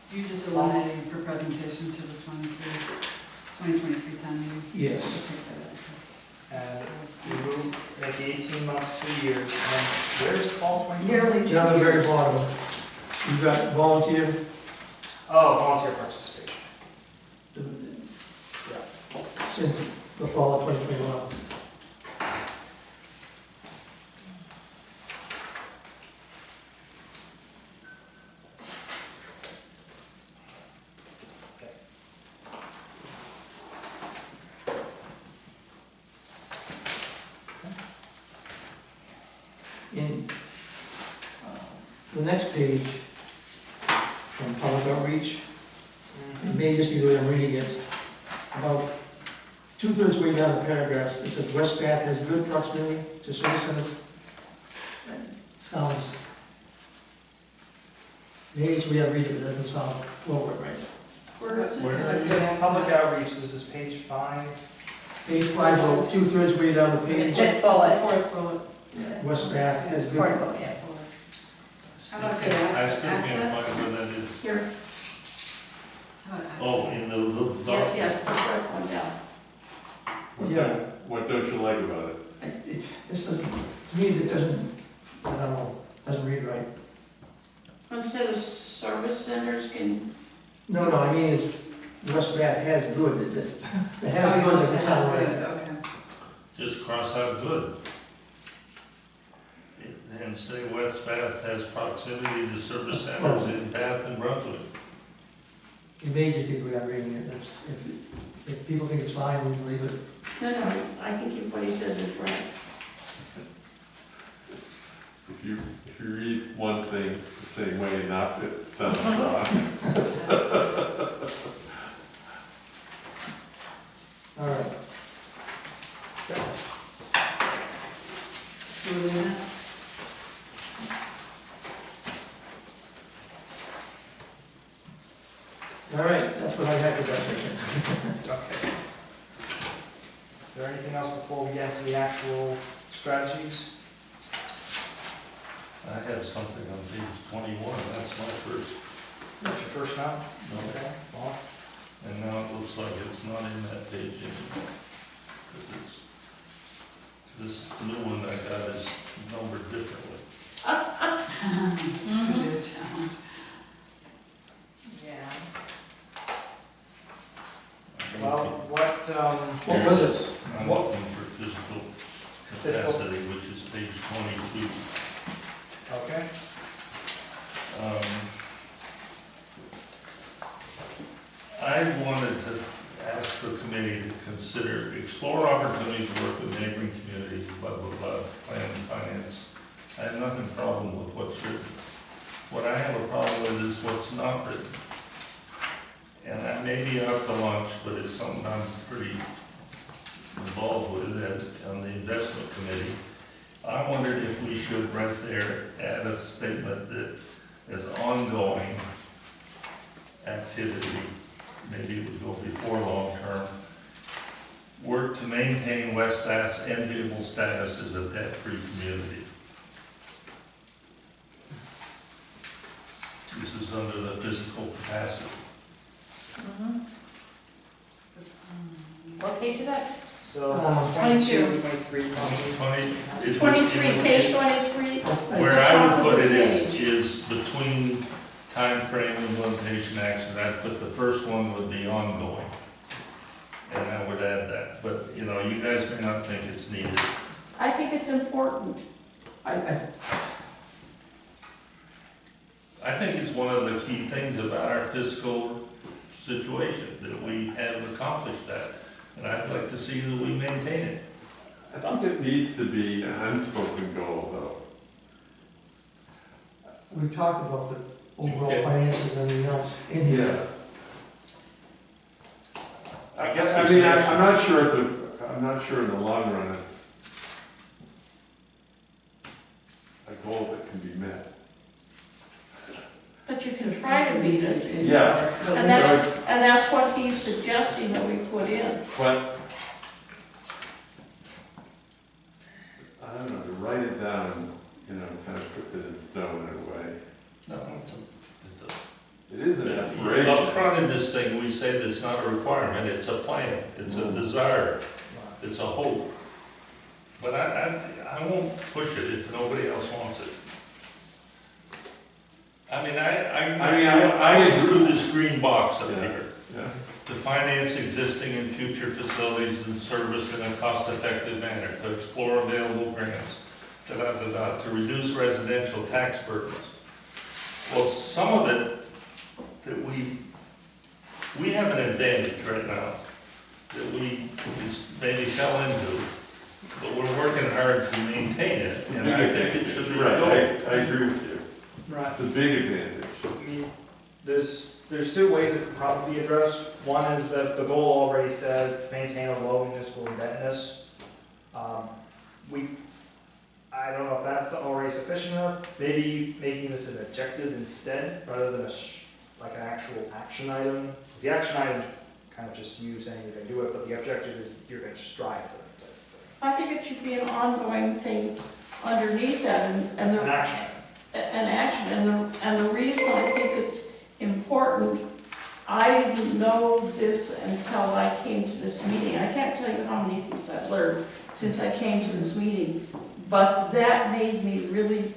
So you just eliminating for presentation to the 2023 town meeting? Yes. We'll take that out. and we move, make the 18 months 2 years, and then where's fall 20? Nearly 2 Down the very years. bottom, you've got volunteer, Oh, volunteer participation. since the fall of 2021. In the next page, from public outreach, it may just be the way I'm reading it, about 2/3 way down the paragraph, it says West Bath has good proximity to service centers. That sounds, maybe it's the way I read it, but it doesn't sound forward right. Where is it? Where? Public outreach, this is page 5. Page 5, about 2/3 way down the page, Fifth bullet. Fourth bullet. West Bath has good. Fourth bullet, yeah. How about the I still can't access? find where that is. Here, How about Oh, access? in the little dot. yes, the fourth one down. Yeah. What don't you like about it? This doesn't, to me, it doesn't, I don't know, doesn't read right. Instead of service centers can, No, I mean, it's, West Bath has good, it just, the Oh, has you good want doesn't to sound have right. good, okay. Just cross out good. And say West Bath has proximity to service centers in Bath and Brunswick. It may just be the way I'm reading it, if people think it's fine, we can leave it. no, I think what he says is right. If you read one thing the same way and not it sounds wrong. All right, So we're leaving it? all right, that's what I had for that section. Okay. Is there anything else before we get into the actual strategies? I have something on page 21, that's my first. What's your first now? Okay, well, And now it looks like it's not in that page anymore. Because it's, this new one I got is numbered differently. It's gonna be a challenge. Yeah. well, What was it? I'm What? looking for physical Physical. capacity, which is page 22. okay, I wanted to ask the committee to consider, explore opportunities to work with neighboring communities, blah, blah, blah, plan and finance. I have nothing problem with what's written. What I have a problem with is what's not written. And that may be out to lunch, but it's something I'm pretty involved with on the investment committee. I wondered if we should right there add a statement that as ongoing activity, maybe it would go before long-term, work to maintain West Bath's enviable status as a debt-free community. This is under the physical capacity. What page is that? So, 22. 23, 20. 23, page 23. Where I would put it is between time frame, implementation, action. I'd put the first one would be ongoing. And I would add that, but, you know, you guys may not think it's needed. I think it's important. I I think it's one of the key things about our fiscal situation, that we have accomplished that. And I'd like to see that we maintain it. I think it needs to be an unspoken goal, we've talked about the overall Okay. finances and everything else in though. here. I guess. I mean, I'm not sure I'm not sure in the long run it's a goal that can be met. But you can try to meet it. Yes. And that's what he's suggesting that we put in. But, I don't know, to write it down, you know, kind of puts it in stone in a way. No, it's a. It is an Up aspiration. front in this thing, we say that it's not a requirement, it's a plan, it's a desire, it's a hope. But I won't push it if nobody else wants it. I mean, I went through this green box up Yeah. here. Yeah. To finance existing and future facilities and service in a cost-effective manner, to explore available grants, to reduce residential tax burdens. Well, some of it that we have an advantage right now that we maybe fell into, but we're working hard to maintain it, and I think it should be Right, built. I agree with you. Right. It's a big advantage. I mean, there's two ways it could probably be addressed. One is that the goal already says to maintain a low municipal indebtedness. I don't know if that's already sufficient enough. Maybe making this an objective instead, rather than like an actual action item. 'Cause the action item is kind of just you saying you're gonna do it, but the objective is you're gonna strive for it type of thing. I think it should be an ongoing thing underneath that, and An the, action item. an action, and the reason I think it's important, I didn't know this until I came to this meeting. I can't tell you how many things I've learned since I came to this meeting, but that made me really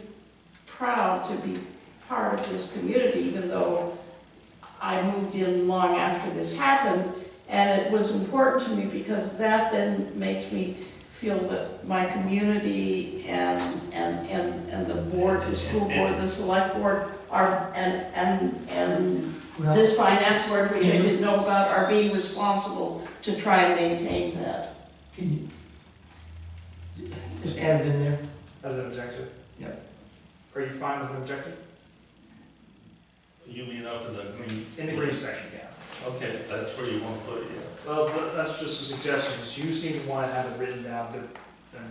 proud to be part of this community, even though I moved in long after this happened, and it was important to me because that then makes me feel that my community and the board, the school board, the select board are, and Well, this finance board, which I didn't know about, are being responsible to try and maintain that. can you just add it in there? As an objective? Yep. Are you fine with an objective? You mean up in the green? In the green section, yeah. Okay, that's where you want to put it, yeah. Well, but that's just a suggestion, because you seem to want to have it written down, and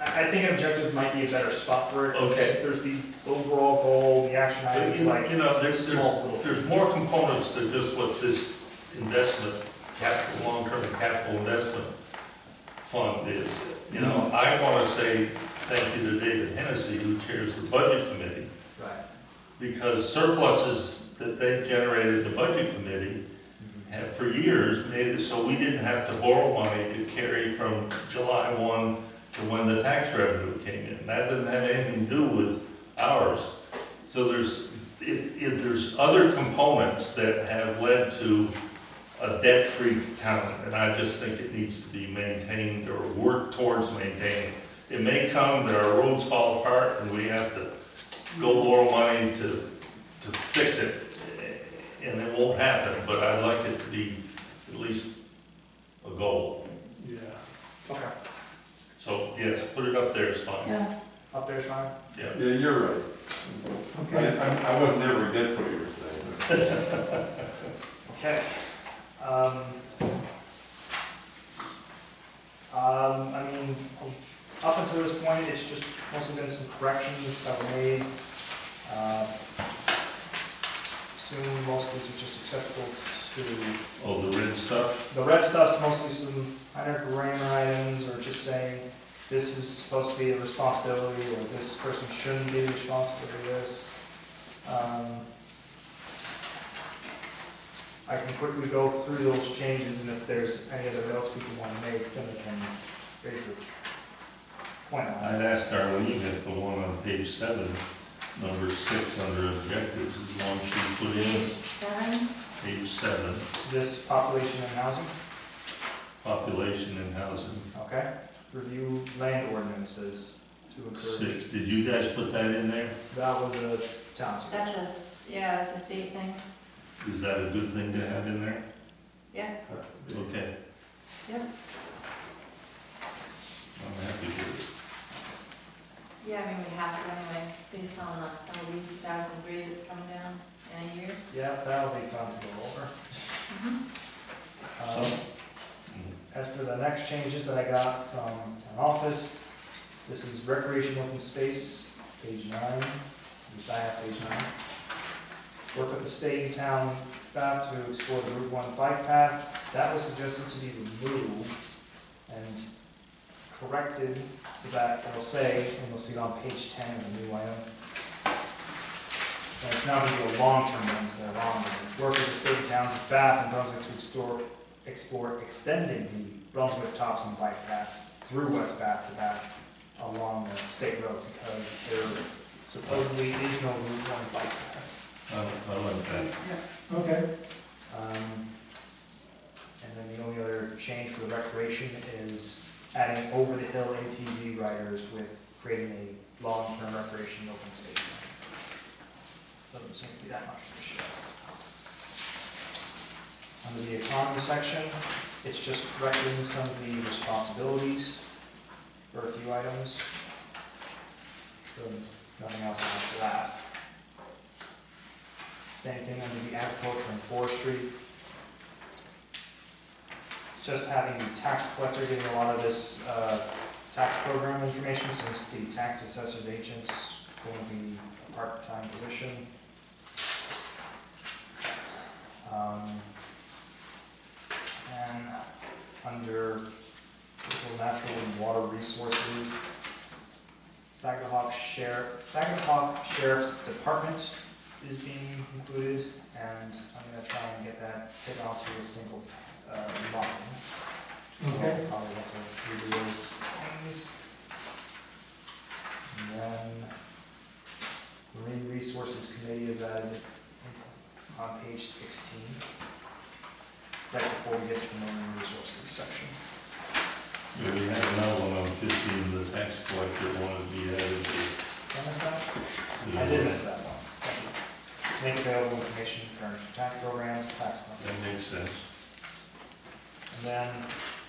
I think an objective might be a better spot for it. 'Cause Okay. There's the overall goal, the action But items, like, you know, there's small. more components to just what this investment, capital, long-term capital investment fund is. You know, I want to say thank you to David Hennessy, who chairs the budget committee, Right. because surpluses that they've generated, the budget committee, have for years made it so we didn't have to borrow money to carry from July 1 to when the tax revenue came in. That doesn't have anything to do with ours. So there's other components that have led to a debt-free town, and I just think it needs to be maintained or work towards maintaining. It may come that our roads fall apart and we have to go borrow money to fix it, and it won't happen, but I'd like it to be at least a goal. Yeah. Okay, So, yes, put it up there, it's fine. Yeah, up there's fine. Yeah. Yeah, you're right. Okay. I wasn't ever against what you were saying. Okay. I mean, up until this point, it's just mostly been some corrections that were made. Assume most of these are just acceptable to, Oh, the red stuff? the red stuff's mostly some minor grammar items, or just saying this is supposed to be a responsibility, or this person shouldn't be responsible for this. I can quickly go through those changes, and if there's any other notes people want to make, then they can raise the point on I'd it. ask Darlene if the one on page 7, number 6 under objectives is one she put in, Page 7, page 7, This population and housing, population and housing. okay? Review land ordinances to encourage. 6, did you guys put that in there? That was a town suggestion. yeah, that's a state thing. Is that a good thing to have in there? Yeah, Okay. Yep. I'm happy with it. yeah, I mean, we have to anyway, based on the LD 2003 that's coming down in a year. Yeah, that'll be fun to go over. So, As for the next changes that I got from town office, this is recreation open space, page 9, at least I have page 9. Work with the state and town path to explore the Route 1 bike path. That was suggested to be removed and corrected so that it'll say, and you'll see it on page 10 of the new item. And it's now going to be a long-term one instead of long-term. Work with the state and towns of Bath and Brunswick to explore extending the Brunswick Thompson bike path through West Bath to Bath along the state road, because there supposedly is no Route 1 bike path. I like that. Okay. And then the only other change for the recreation is adding over the hill ATV riders with creating a long-term recreation open space. Doesn't seem to be that much of a shift. Under the economy section, it's just correcting some of the responsibilities for a few items. So nothing else after that. Same thing under the agriculture and forestry. It's just having the tax collector getting a lot of this tax program information, since the tax assessor's agent's going to be a part-time position. And under local natural and water resources, Saginaw Sheriff's Department is being included, and I'm gonna try and get that hit onto a single line. Okay. I'll probably have to redo those things. And then Marine Resources Committee is added on page 16, right before we get to the Marine Resources section. Yeah, we have another one on 15, the tax collector wanted to be added Did I miss that? to. I did miss that one. Thank you. To make available information for tax programs, tax That collectors. makes sense. And then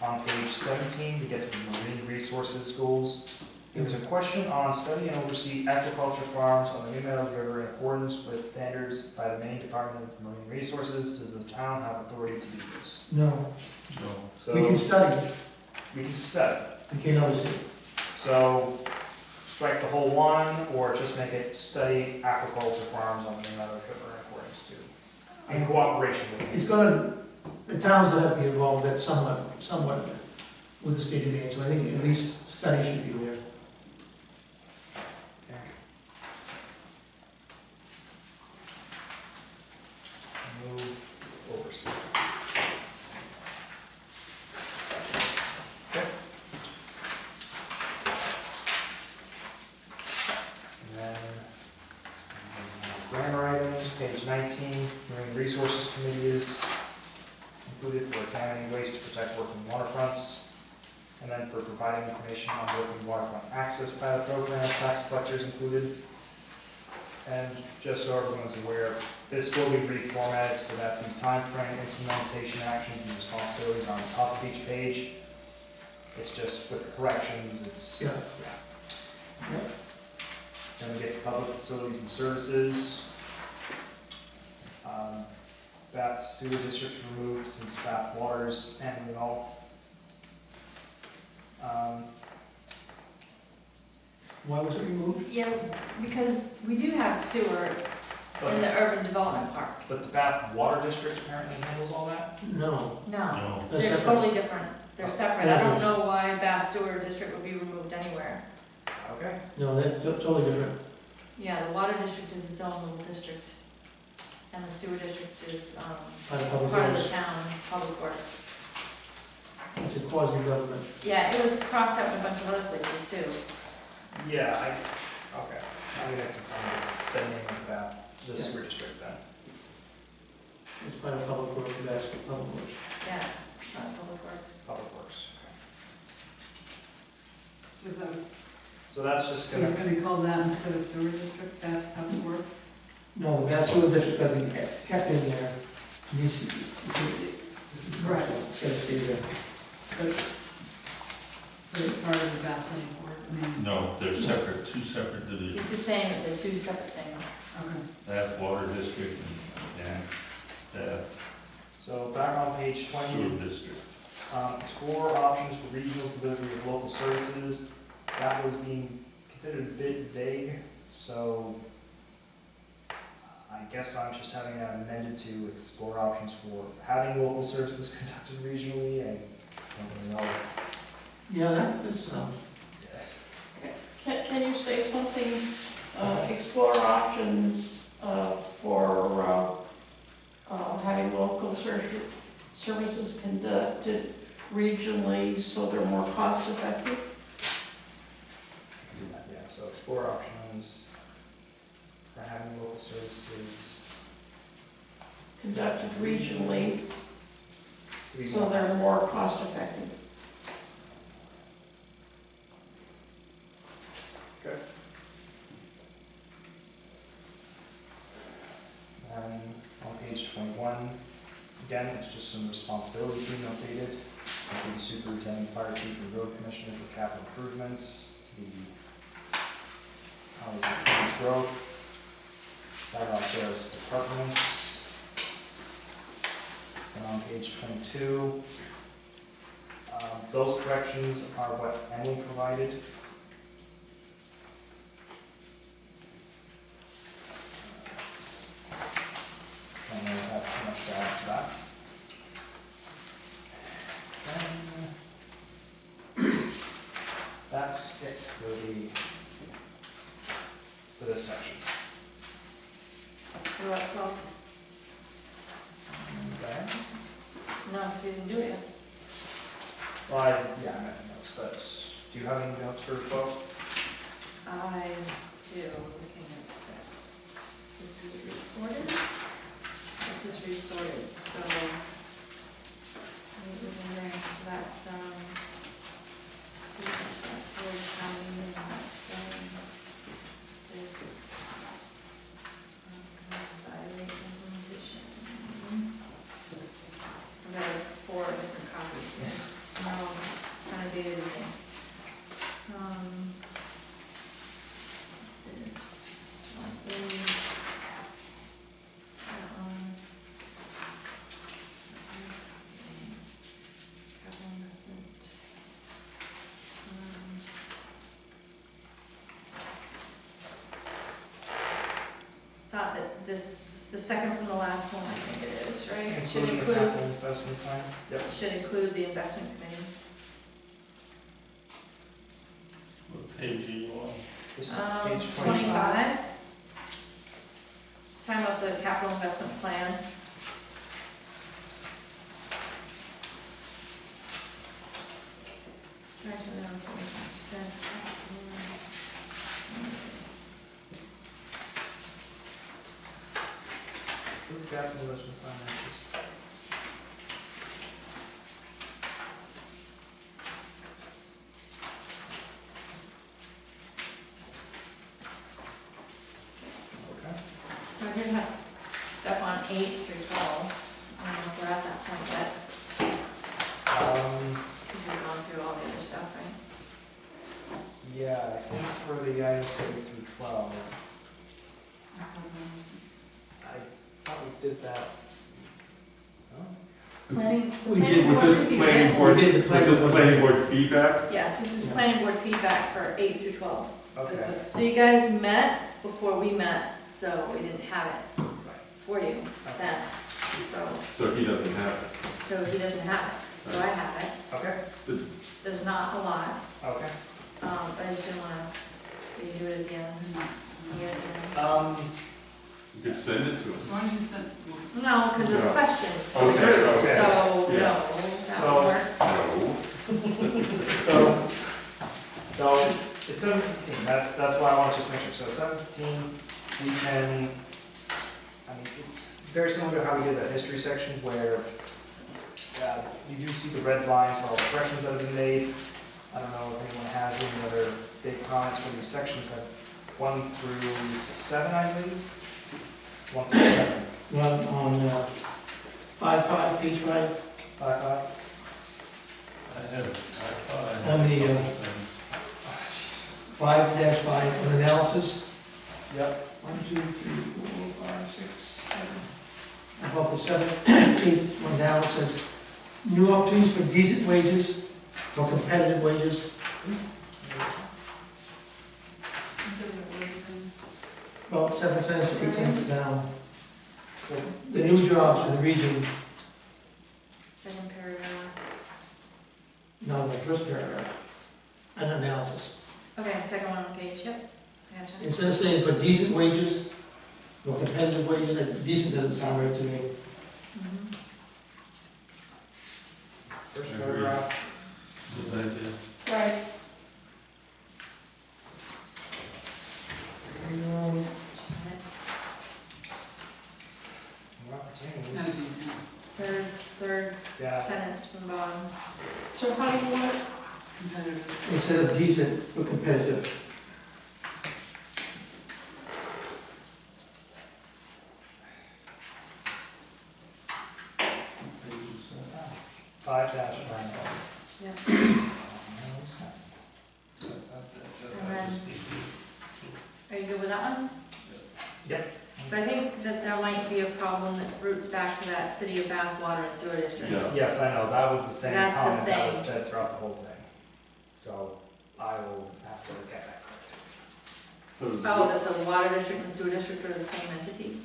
on page 17, we get to the Marine Resources Schools. There was a question on study and oversee aquaculture farms on the New Meadows River in accordance with standards by the Maine Department of Marine Resources. Does the town have authority to do this? No, No. So we can study it, we can set it. we can't always do it. So strike the whole one, or just make it study aquaculture farms on the New Meadows River in accordance to, in cooperation with. It's gonna, the town's gonna have to be involved at somewhat with the state of Maine, so I think at least study should be there. Move oversight. Okay. And then, grammar items, page 19, Marine Resources Committee is included for examining ways to protect working waterfronts, and then for providing information on working waterfront access pilot program, tax collectors included. And just so everyone's aware, this will be reformatted so that the timeframe, implementation actions, and responsibilities are on the top of each page. It's just with the corrections, it's, Yeah. Then we get to public facilities and services. Bath sewer districts removed since Bath Waters and it all. Why was it removed? Yeah, because we do have sewer in But, the urban development park. but the Bath Water District apparently handles all that? No. No, No. That's they're separate. totally different. They're separate. I don't know why Bath Sewer District would be removed anywhere. Okay. No, that's totally different. Yeah, the water district is its own little district. And the sewer district is, By the public part of the works. town, public works. It's a quasi-government. Yeah, it was crossed out in a bunch of other places too. Yeah, okay, I mean, I can find the name of that, the sewer district then. It's by the public works, that's for public works. Yeah, public works. Public Works, okay. So is that, So that's just so it's gonna, gonna be called that instead of sewer district, Bath Public Works? No, the Bath Sewer District, I think, kept in there, needs to be. Right. It's gotta stay there. But it's part of the Bath Public Works, I mean, No, they're separate, two separate divisions. He's just saying that they're two separate things. okay. Bath Water District and Bath so back on page 20, Sewer District. explore options for regional delivery of local services. That was being considered a bit vague, so I guess I'm just having that amended to explore options for having local services conducted regionally. I don't really know. Yeah, that's, Can you say something, explore options for having local services conducted regionally so they're more cost effective? Yeah, so explore options for having local services. Conducted regionally to be so more- they're more cost effective. Okay. And on page 21, again, it's just some responsibilities being updated. Include superintendent, fire chief, and road commissioner for capital improvements to be housing growth. That on sheriff's department. And on page 22, those corrections are what Emily provided. I don't really have too much to add to that. That's it for this section. You're at 12. Okay. No, so you didn't do it yet. Well, yeah, I meant notes, but do you have any notes for 12? I do, looking at this. This is resorted. This is resorted, so. So that's done. See, that's for county, and that's done. This. Evaluate implementation. I've got 4 different copies here. No, kind of dated the same. This one is that one. Capital investment. And thought that this, the second from the last one, I think it is, right? Should Including the include, capital investment plan? Yep. should include the investment committee. What page are you on? This is page 25. 25. Talking about the capital investment plan. Trying to remember something sense. This is capital investment plan, this is- Okay. So here's that stuff on 8 through 12. I don't know if we're at that point yet, because we've gone through all the other stuff, right? Yeah, I think for the items 8 through 12, I thought we did that. Oh, Planning. We did With this review, planning yeah. board, We did the this planning is board. planning board feedback? Yes, this is planning board feedback for 8 through 12. okay. So you guys met before we met, so we didn't have it Right. for you then. So, So he doesn't have it. so he doesn't have it, so I have it. Okay, There's not a lot, okay. but I just didn't wanna, we can do it at the end. Here at the end. You could send it to them. Why don't you send, No, because there's No. questions for the Okay, group, okay. so, Yeah. no, that So- would work. No. So it's 7:15, that's why I want to just make sure, so 7:15, we can, I mean, it's very similar to how we did that history section where you do see the red lines for all the corrections that have been made. I don't know if anyone has any other big comments for these sections, that 1 through 7, I believe? 1 through 7. One on 5.5, page 5, 5. I have, On the, 5-5 on analysis. Yep. 1, 2, 3, 4, 5, 6, 7. Above the 7th, one down, it says, new opportunities for decent wages, for competitive wages. you said what was it then? About 7 cents, 8 cents down. So The new jobs in the region, Second paragraph. no, the first paragraph, an analysis. Okay, second one on the page, yep, I gotcha. Instead of saying for decent wages, or competitive wages, decent doesn't sound right to me. Mhm. first I agree. paragraph. good idea. Right. New No, opportunities. Third Yeah. sentence from the bottom. So how do you want it? competitive. Instead of decent, or competitive. 5-9. Yeah. Are you good with that one? Yep. So I think that there might be a problem that roots back to that City of Bath Water and Sewer District. Yeah. Yes, I know, that was the same That's the comment that thing. was said throughout the whole thing. So I will have to get that corrected. So Oh, that the Water District and Sewer District are the same entity?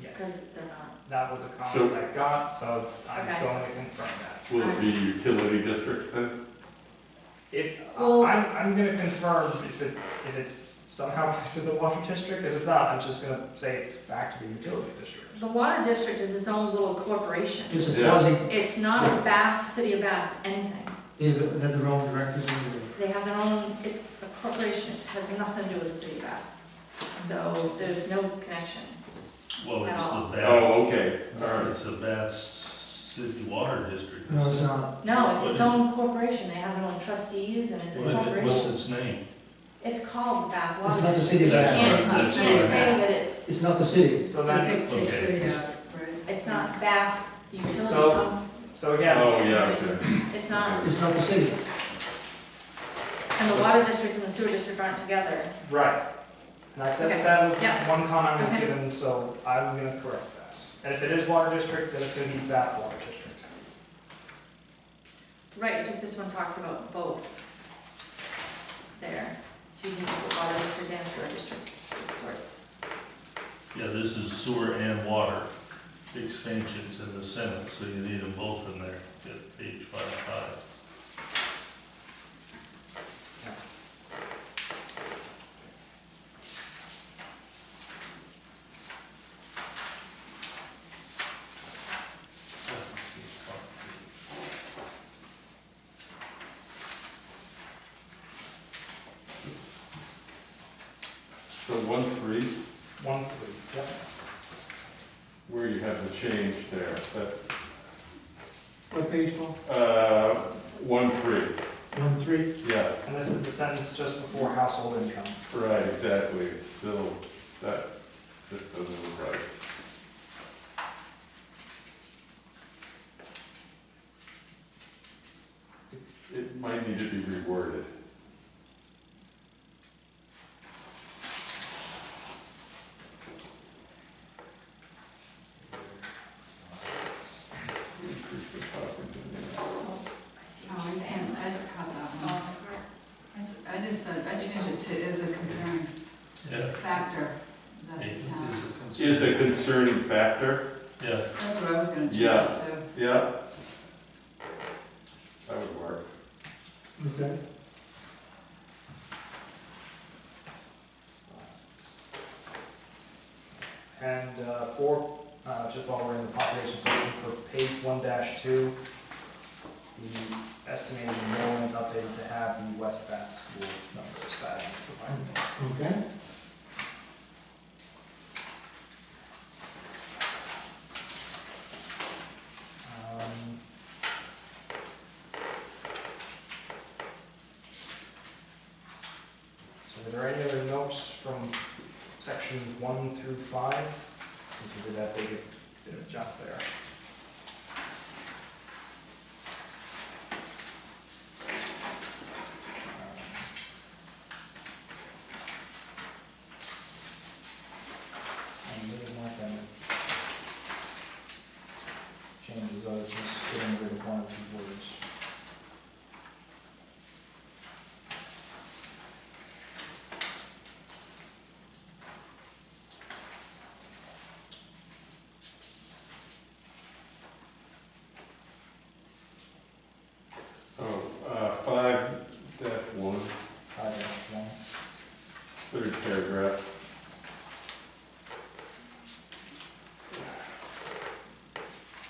Yeah, Because they're not. that was a comment So- I got, so I'm Okay. going to confirm that. will it be utility districts then? If, Well- I'm gonna confirm if it's somehow back to the water district, because if not, I'm just gonna say it's back to the utility district. The Water District is its own little corporation. It's a Yeah. quasi, It's not a Bath, City of Bath, anything. they have their own directors and They have their own, it's a corporation, it has nothing to do with the City of Bath. So there's no connection. Well, it's the Bath, Oh, okay, all right. it's the Bath City Water District. no, it's not. No, it's its own corporation, they have their own trustees and it's a What's corporation. its name? It's called the Bath Water It's not the District. City of You Bath. can't, It's not you the can't City. say that it's, It's not the city. So So then, take okay. city out, right? it's not Bath's utility, So- so again, Oh, yeah, okay. it's not, It's not the city. and the Water District and the Sewer District aren't together. right. And I said Okay. that was Yeah. one comment I was Okay. given, so I'm gonna correct that. And if it is water district, then it's gonna be Bath Water District. Right, it's just this one talks about both there. So you can put Water District and Sewer District of sorts. Yeah, this is sewer and water expansions in the Senate, so you need them both in there, at page 5.5. So 1-3, 1-3, yep. where you have the change there, What page, Paul? that, 1-3, 1-3? yeah, And this is the sentence just before household income. right, exactly, it's still, that just doesn't look right. It might need to be reworded. Increase the top and then, I see Oh, what I you're saying. can't, I caught that It's one. falling apart. I just said, I changed it to is a concerning Yeah. factor that It the town. Is a concerning factor, Yeah, That's what I was gonna change Yeah. it to. yeah. That would work. Okay. And just while we're in the population section, for page 1-2, the estimated enrollments updated to have the West Bath school numbers that I provided. Okay. So are there any other notes from section 1 through 5? Since we did that big bit of jump there. And really not gonna changes, other just getting rid of 1 or 2 words. Oh, 5-1, 5-1. third paragraph.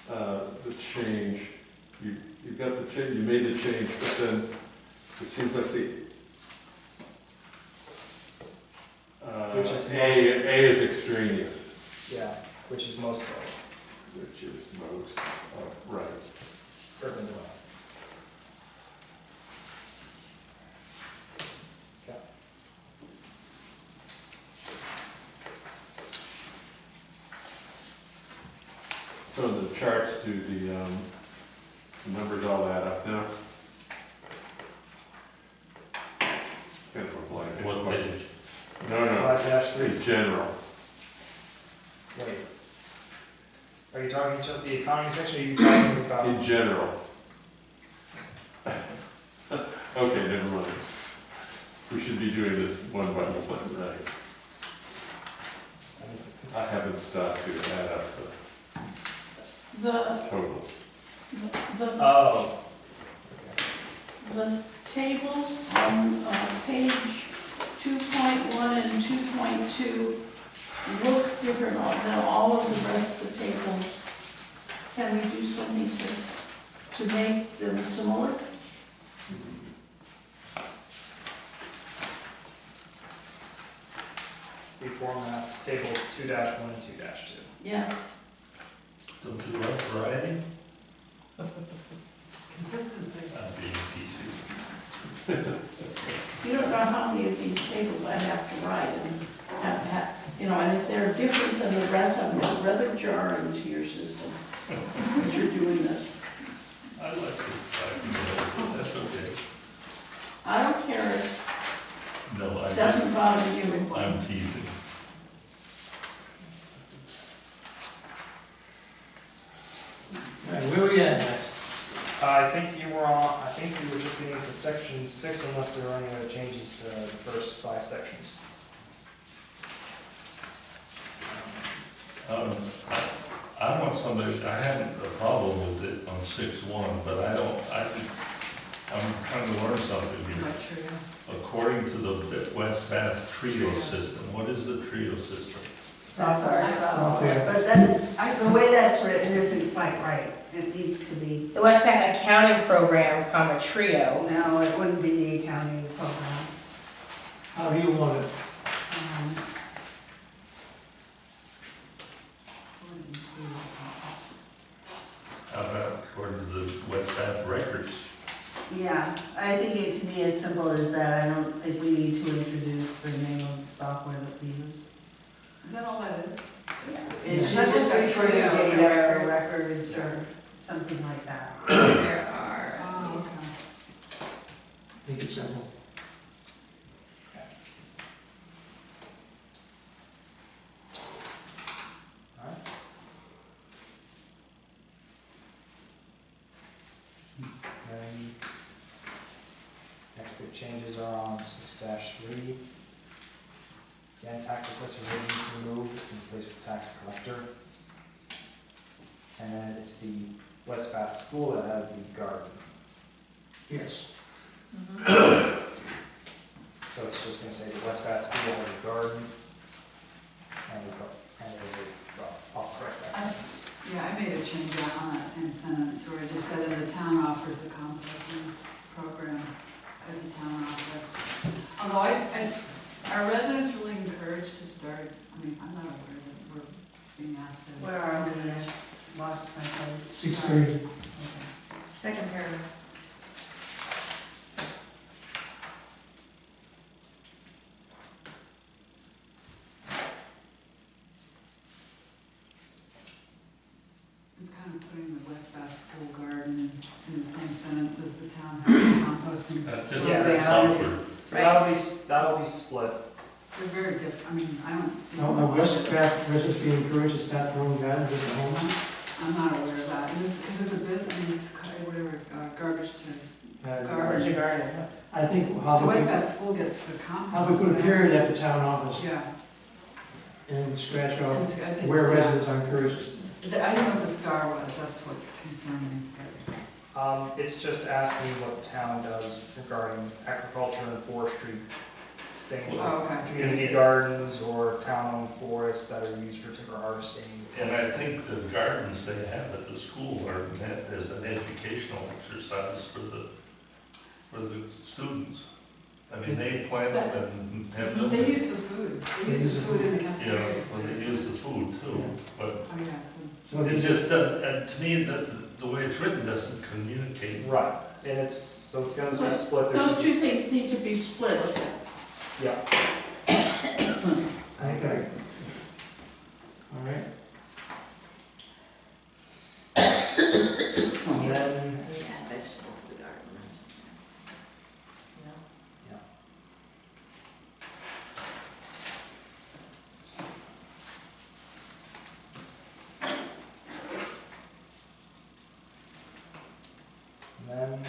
The change, you've got the change, you made the change, but then it seems like the Which is A is extraneous, Yeah, which is most of which is most, right. urban development. Okay. So the charts do the numbers all add up now? Kind of a blank. What page? No, no, 5-3. in general. Wait. Are you talking just the economy section, or are you talking about? In general. Okay, never mind. We should be doing this one by one, right? I haven't stopped to add up The, the totals. the, Oh. the tables on page 2.1 and 2.2 look different than all of the rest of the tables. Can we do something to make them similar? Reformat tables 2-1 and 2-2. Yeah, Don't you like variety? Consistency. I'm being easy. you don't know how many of these tables I have to write and and if they're different than the rest of them, it's rather jarring to your system that you're doing this. I like this, that's okay. I don't care, if No, it doesn't bother you. I'm teasing. All right, where are we at next? I think you were just getting to section 6 unless there were any other changes to the first 5 sections. I want somebody, I had a problem with it on 6-1, but I'm trying to learn something here. Right, true. According to the West Bath Trio system, what is the Trio system? Software, Software. but that's, the way that's written isn't quite right. It needs to be, The West Bath Accounting Program, Trio. no, it wouldn't be the accounting program. How do you want it? How about according to the West Bath records? Yeah, I think it can be as simple as that. I don't think we need to introduce the name of the software that we use. Is that all that is? It should That's just just be like true Trio, data or so records or something like that. There are Oh, at least Make it simple. Alright. Then, next big changes are on 6-3. Again, tax assessor rating removed and replaced with tax collector. And then it's the West Bath School that has the garden. Yes. So it's just gonna say the West Bath School has a garden and there's a change that on that same sentence, where it just said, "And the town offers a composting program at the town office." Although are residents really encouraged to start, I mean, I'm not aware that we're being asked to. Where are we? Lost my place. 6:30. Okay. Second paragraph. It's kind of putting the West Bath School Garden in the same sentence as the town having composting. That just Yeah, it's awkward. So that'll be split. They're very different, I mean, I don't see. West Bath residents being encouraged to start their own gardens at their home. I'm not aware of that, because it's a business, I mean, it's whatever, garbage to, Garbage to garden, I think how the West we Bath School gets the compost. how we put a period after town office Yeah. and scratch out It's- I think- where yeah. residents are encouraged. I didn't know what the star was, that's what concerned me. It's just asking what the town does regarding agriculture and forestry, things like Oh, okay. community gardens or town-owned forests that are used for timber harvesting. And I think the gardens they have at the school are meant as an educational exercise for the students. I mean, they plant them and have them. They use the food, they use the food in the You know, cafeteria. when they use the food too, but Oh, yeah, so. So it it just, to me, the way it's written doesn't communicate. Right, and it's gonna be split. Those two things need to be split. Yeah. Okay. All right. And then, Maybe add vegetable to the garden or something. You know? and then.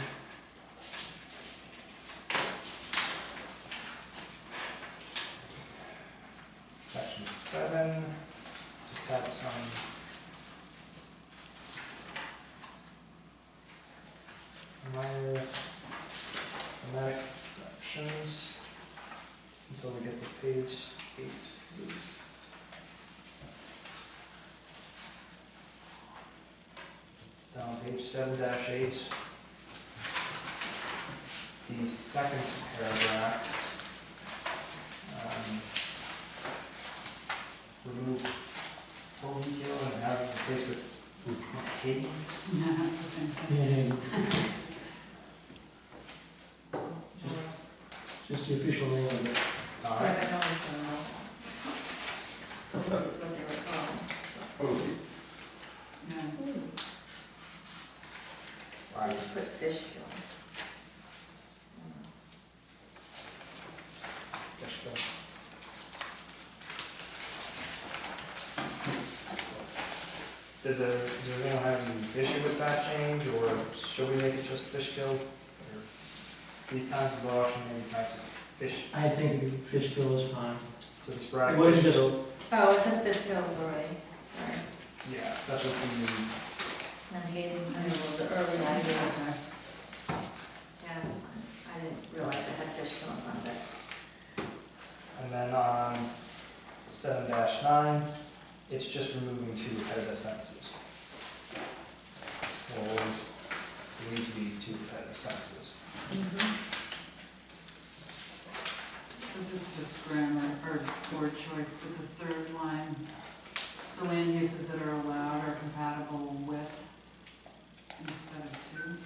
Section 7, just have some. Minor grammatic corrections until we get to page 8, please. Down page 7-8. The second paragraph. Remove full detail and have it replaced with Katie. Yeah, that's the same thing. And just the official name of it. All Right, right. I know it's gonna know. That's what they were called. Oh, Yeah. I just put fish kill. Does anyone have any issue with that change, or should we make it just fish kill? Or these times of law should maybe types of fish, I think fish kill is fine. so the sporadic It wasn't fish just- kill? Oh, it said fish kills already, sorry. Yeah, such as the, And Hayden, I know, the early nineties. Okay. Yeah, it's fine. I didn't realize it had fish kill in front of it. and then on 7-9, it's just removing 2 repetitive sentences. Or at least, there need to be 2 repetitive sentences. This is just grammar or word choice, but the third line, the land uses that are allowed are compatible with instead of to.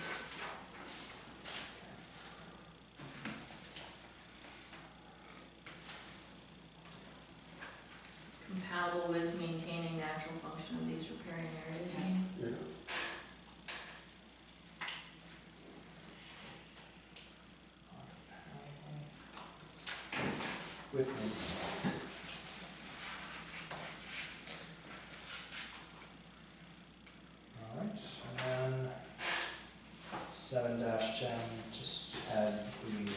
Compatible with maintaining natural function of these riparian areas, you mean? yeah. With me. Alright, and then 7-10, just add the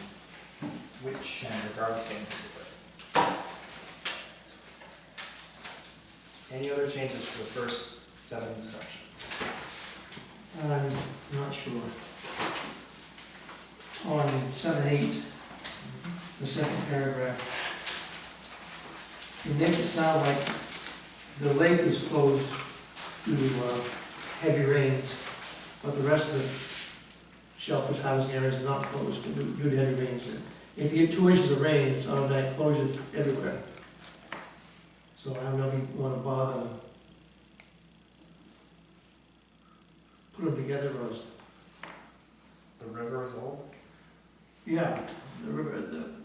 which and regardless of specific. Any other changes to the first 7 sections? I'm not sure. On 7-8, the second paragraph, it makes it sound like the lake is closed to heavy rains, but the rest of the shellfish housing areas are not closed due to heavy rains. If you get 2 inches of rain, it's automatic closures everywhere. So I don't know if you wanna bother put them together, Rose. The river as a whole? Yeah, the river,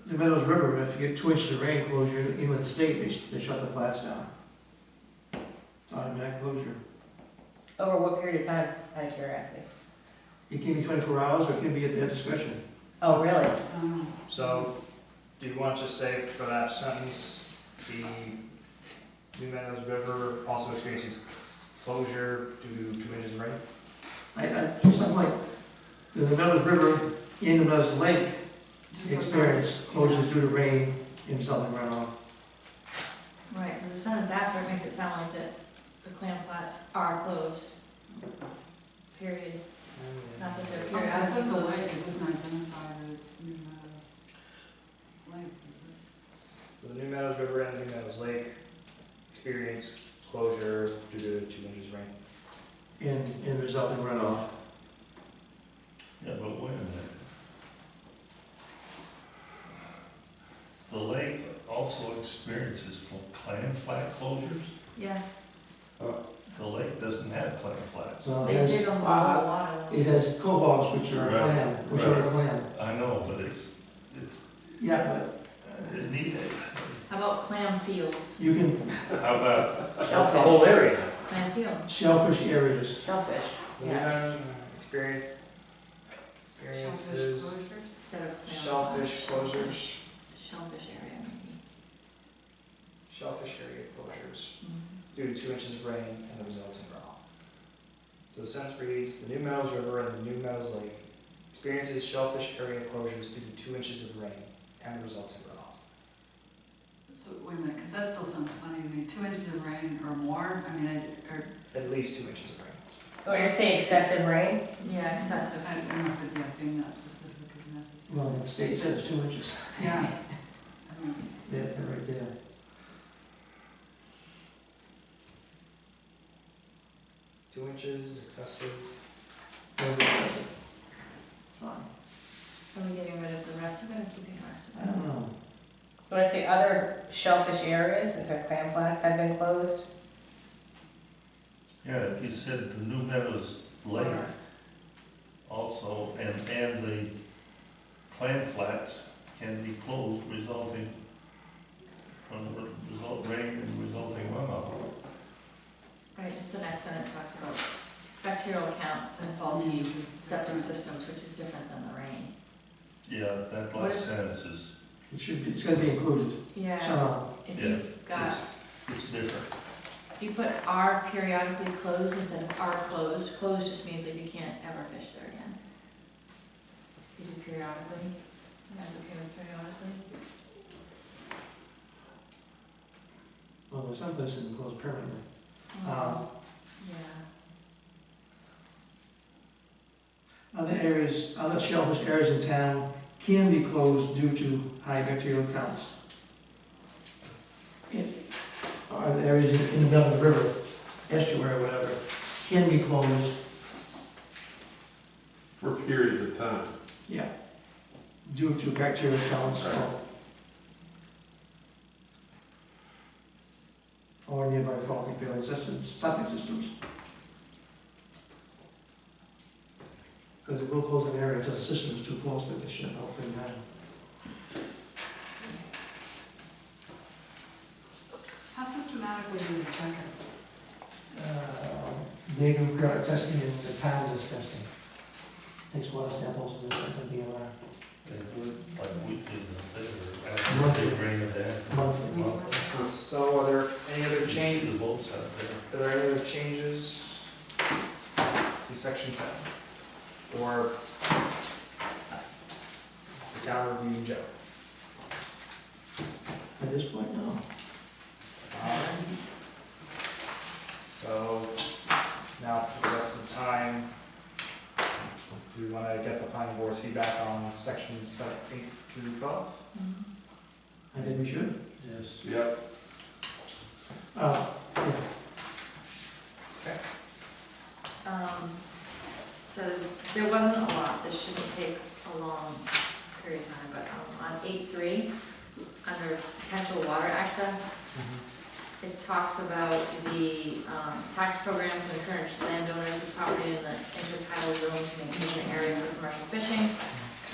the Meadows River, if you get 2 inches of rain closure, even with the state, they shut the flats down. It's automatic closure. Over what period of time, out of curiosity? It can be 24 hours, or it can be at their discretion. Oh, really? So, do you want to just say for that sentence, the New Meadows River also experiences closure due to 2 inches of rain? I something like, the Meadows River and the Meadows Lake experience closures due to rain and resulting runoff. Right, because the sentence after it makes it sound like that the clam flats are closed. Period. Not that they're Also, it periodically said the lake, closed. it doesn't identify that it's New Meadows Lake, is it? So the New Meadows River and the New Meadows Lake experience closure due to 2 inches of rain. And resulting runoff. Yeah, but wait a minute. The lake also experiences clam flat closures? Yeah, The lake doesn't have clam flats. So it they has, dig them full of water though. it has cohogs, which are a Right, clam, which are a clam. I know, but it's, Yeah, it need, How about clam fields? but you can, how about, That's the whole area. Clam field. shellfish areas, Shellfish. The New Meadows experiences Shellfish closures? Instead of clam. shellfish closures, Shellfish area maybe. shellfish area closures Mhm. due to 2 inches of rain and the resulting runoff. So the sentence reads, the New Meadows River and the New Meadows Lake experiences shellfish area closures due to 2 inches of rain and the resulting runoff. So, wait a minute, because that still sounds funny to me, 2 inches of rain or more, I mean, or, At least 2 inches of rain. Oh, you're saying excessive rain? Yeah, excessive. I don't know if it, yeah, being that specific is necessary. well, the state says 2 inches, Yeah. I mean, they're right there. 2 inches, excessive. Very excessive. It's fine. Are we getting rid of the rest of it or keeping the rest of I it? don't know. You wanna say other shellfish areas instead of clam flats have been closed? yeah, if you said the New Meadows Lake also, and the clam flats can be closed resulting from rain and resulting runoff. Right, just the next sentence talks about bacterial counts and faulty septic systems, which is different than the rain. Yeah, that What last if- sentence is, It should be, it's gonna be included Yeah, somehow. if yeah, you've got, it's different. if you put are periodically closed instead of are closed, closed just means that you can't ever fish there again. You do periodically, you guys okay with periodically? Well, there's some places that close permanently. Yeah. Other areas, other shellfish areas in town can be closed due to high bacterial counts. Other areas in the middle of the river, estuary or whatever, can be closed, For periods of time. yeah, due to bacterial counts or nearby faulty failing systems, septic systems. Because it will close an area if the system is too close, that they shut the whole thing down. how systematically do you check it? They do periodic testing and the town does testing. Takes water samples and then the They do it like weekly, or after they bring it in. monthly. So are there any other You see changes? the boats out there. Are there any other changes to section 7? Or the town review, Joe? At this point, no. So now for the rest of the time, do we want to get the planning board's feedback on sections 8 through 12? I think we should. Yes. Yep. Yeah. talks about the tax program to encourage landowners with property in the intertidal zone to maintain the area for commercial fishing.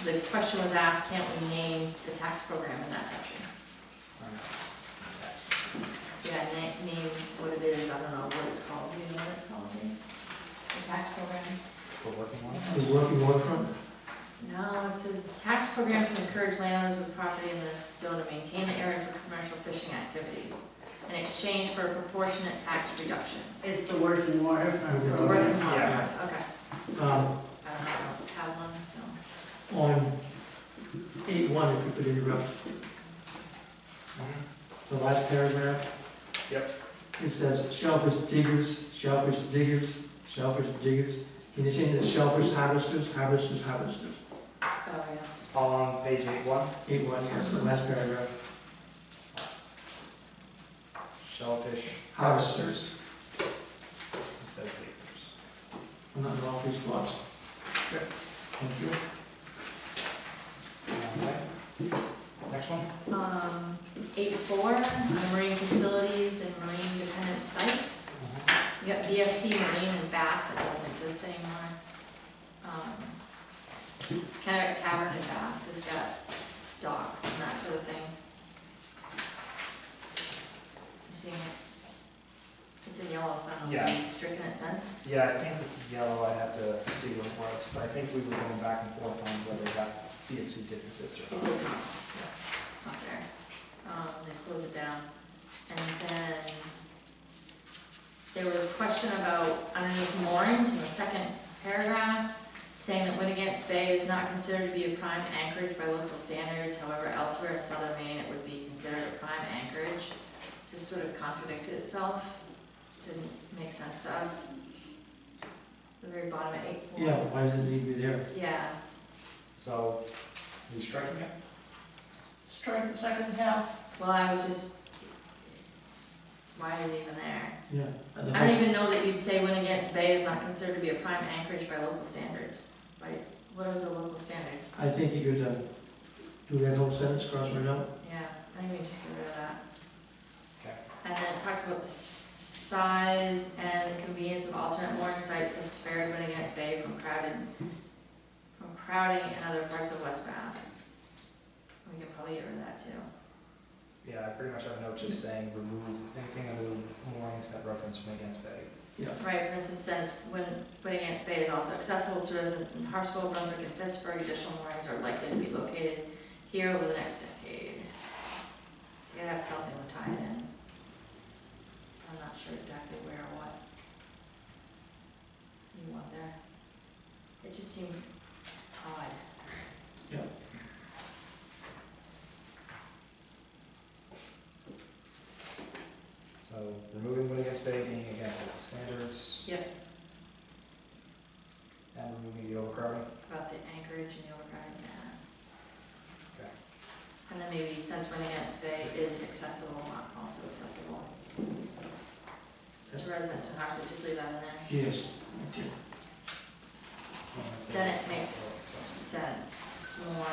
The question was asked, can't we name the tax program in that section? Yeah, name what it is, I don't know what it's called, do you know what it's called, Dave? The tax program? We're working on it. The working waterfront? No, it says tax program to encourage landowners with property in the zone to maintain the area for commercial fishing activities in exchange for a proportionate tax reduction. It's the working waterfront It's program. working on, Yeah. okay. Um, I don't know, have one, so. On 8.1, if you could interrupt, the last paragraph. Yep. It says shellfish diggers, shellfish diggers, shellfish diggers. Can you change it to shellfish harvesters, harvesters, harvesters? Oh, yeah. All on page 8.1, 8.1, yes, the last paragraph. shellfish Harvesters, instead of diggers. I'm not in all three spots. Good. Thank you. Okay. Next one? 8.4, marine facilities and marine dependent sites. You got BFC Marine in Bath that doesn't exist anymore. Kennebec Tavern in Bath has got docks and that sort of thing. You seeing it? It's in yellow, so I don't know if Yeah. it's stricken in sense. Yeah, I think with yellow, I'd have to see what it was, but I think we were going back and forth on whether that DFC did exist or It not. does not. It's not there. They close it down. And then there was a question about underneath moorings in the second paragraph, saying that Winnegans Bay is not considered to be a prime anchorage by local standards. However, elsewhere in southern Maine, it would be considered a prime anchorage. Just sort of contradicted itself. Just didn't make sense to us. The very bottom of 8.4. Yeah, why does it need to be there? Yeah. So, are you striking it? Strike the second half. Well, I was just, why is it even there? Yeah. And the I don't house- even know that you'd say Winnegans Bay is not considered to be a prime anchorage by local standards. Like, what are the local standards? I think you could do that whole sentence, cross right out. Yeah, I think we can just get rid of that. Okay. And then it talks about the size and the convenience of alternate mooring sites have spared Winnegans Bay from crowding in other parts of West Bath. We can probably get rid of that too. Yeah, I pretty much have a note just saying remove anything under the moorings that reference Winnegans Bay. Right, but this is since Winnegans Bay is also accessible to residents in Harpswell, Brunswick, and Pittsburgh, additional moorings are likely to be located here over the next decade. So you gotta have something to tie it in. I'm not sure exactly where or what you want there. It just seemed odd. Yeah. So, removing Winnegans Bay being against local standards. Yep. And removing the overcrowding. About the anchorage and the overcrowding, yeah. Okay. And then maybe since Winnegans Bay is accessible, not also accessible to residents in Harpswell, just leave that in there. Yes. Thank you. Then it makes sense more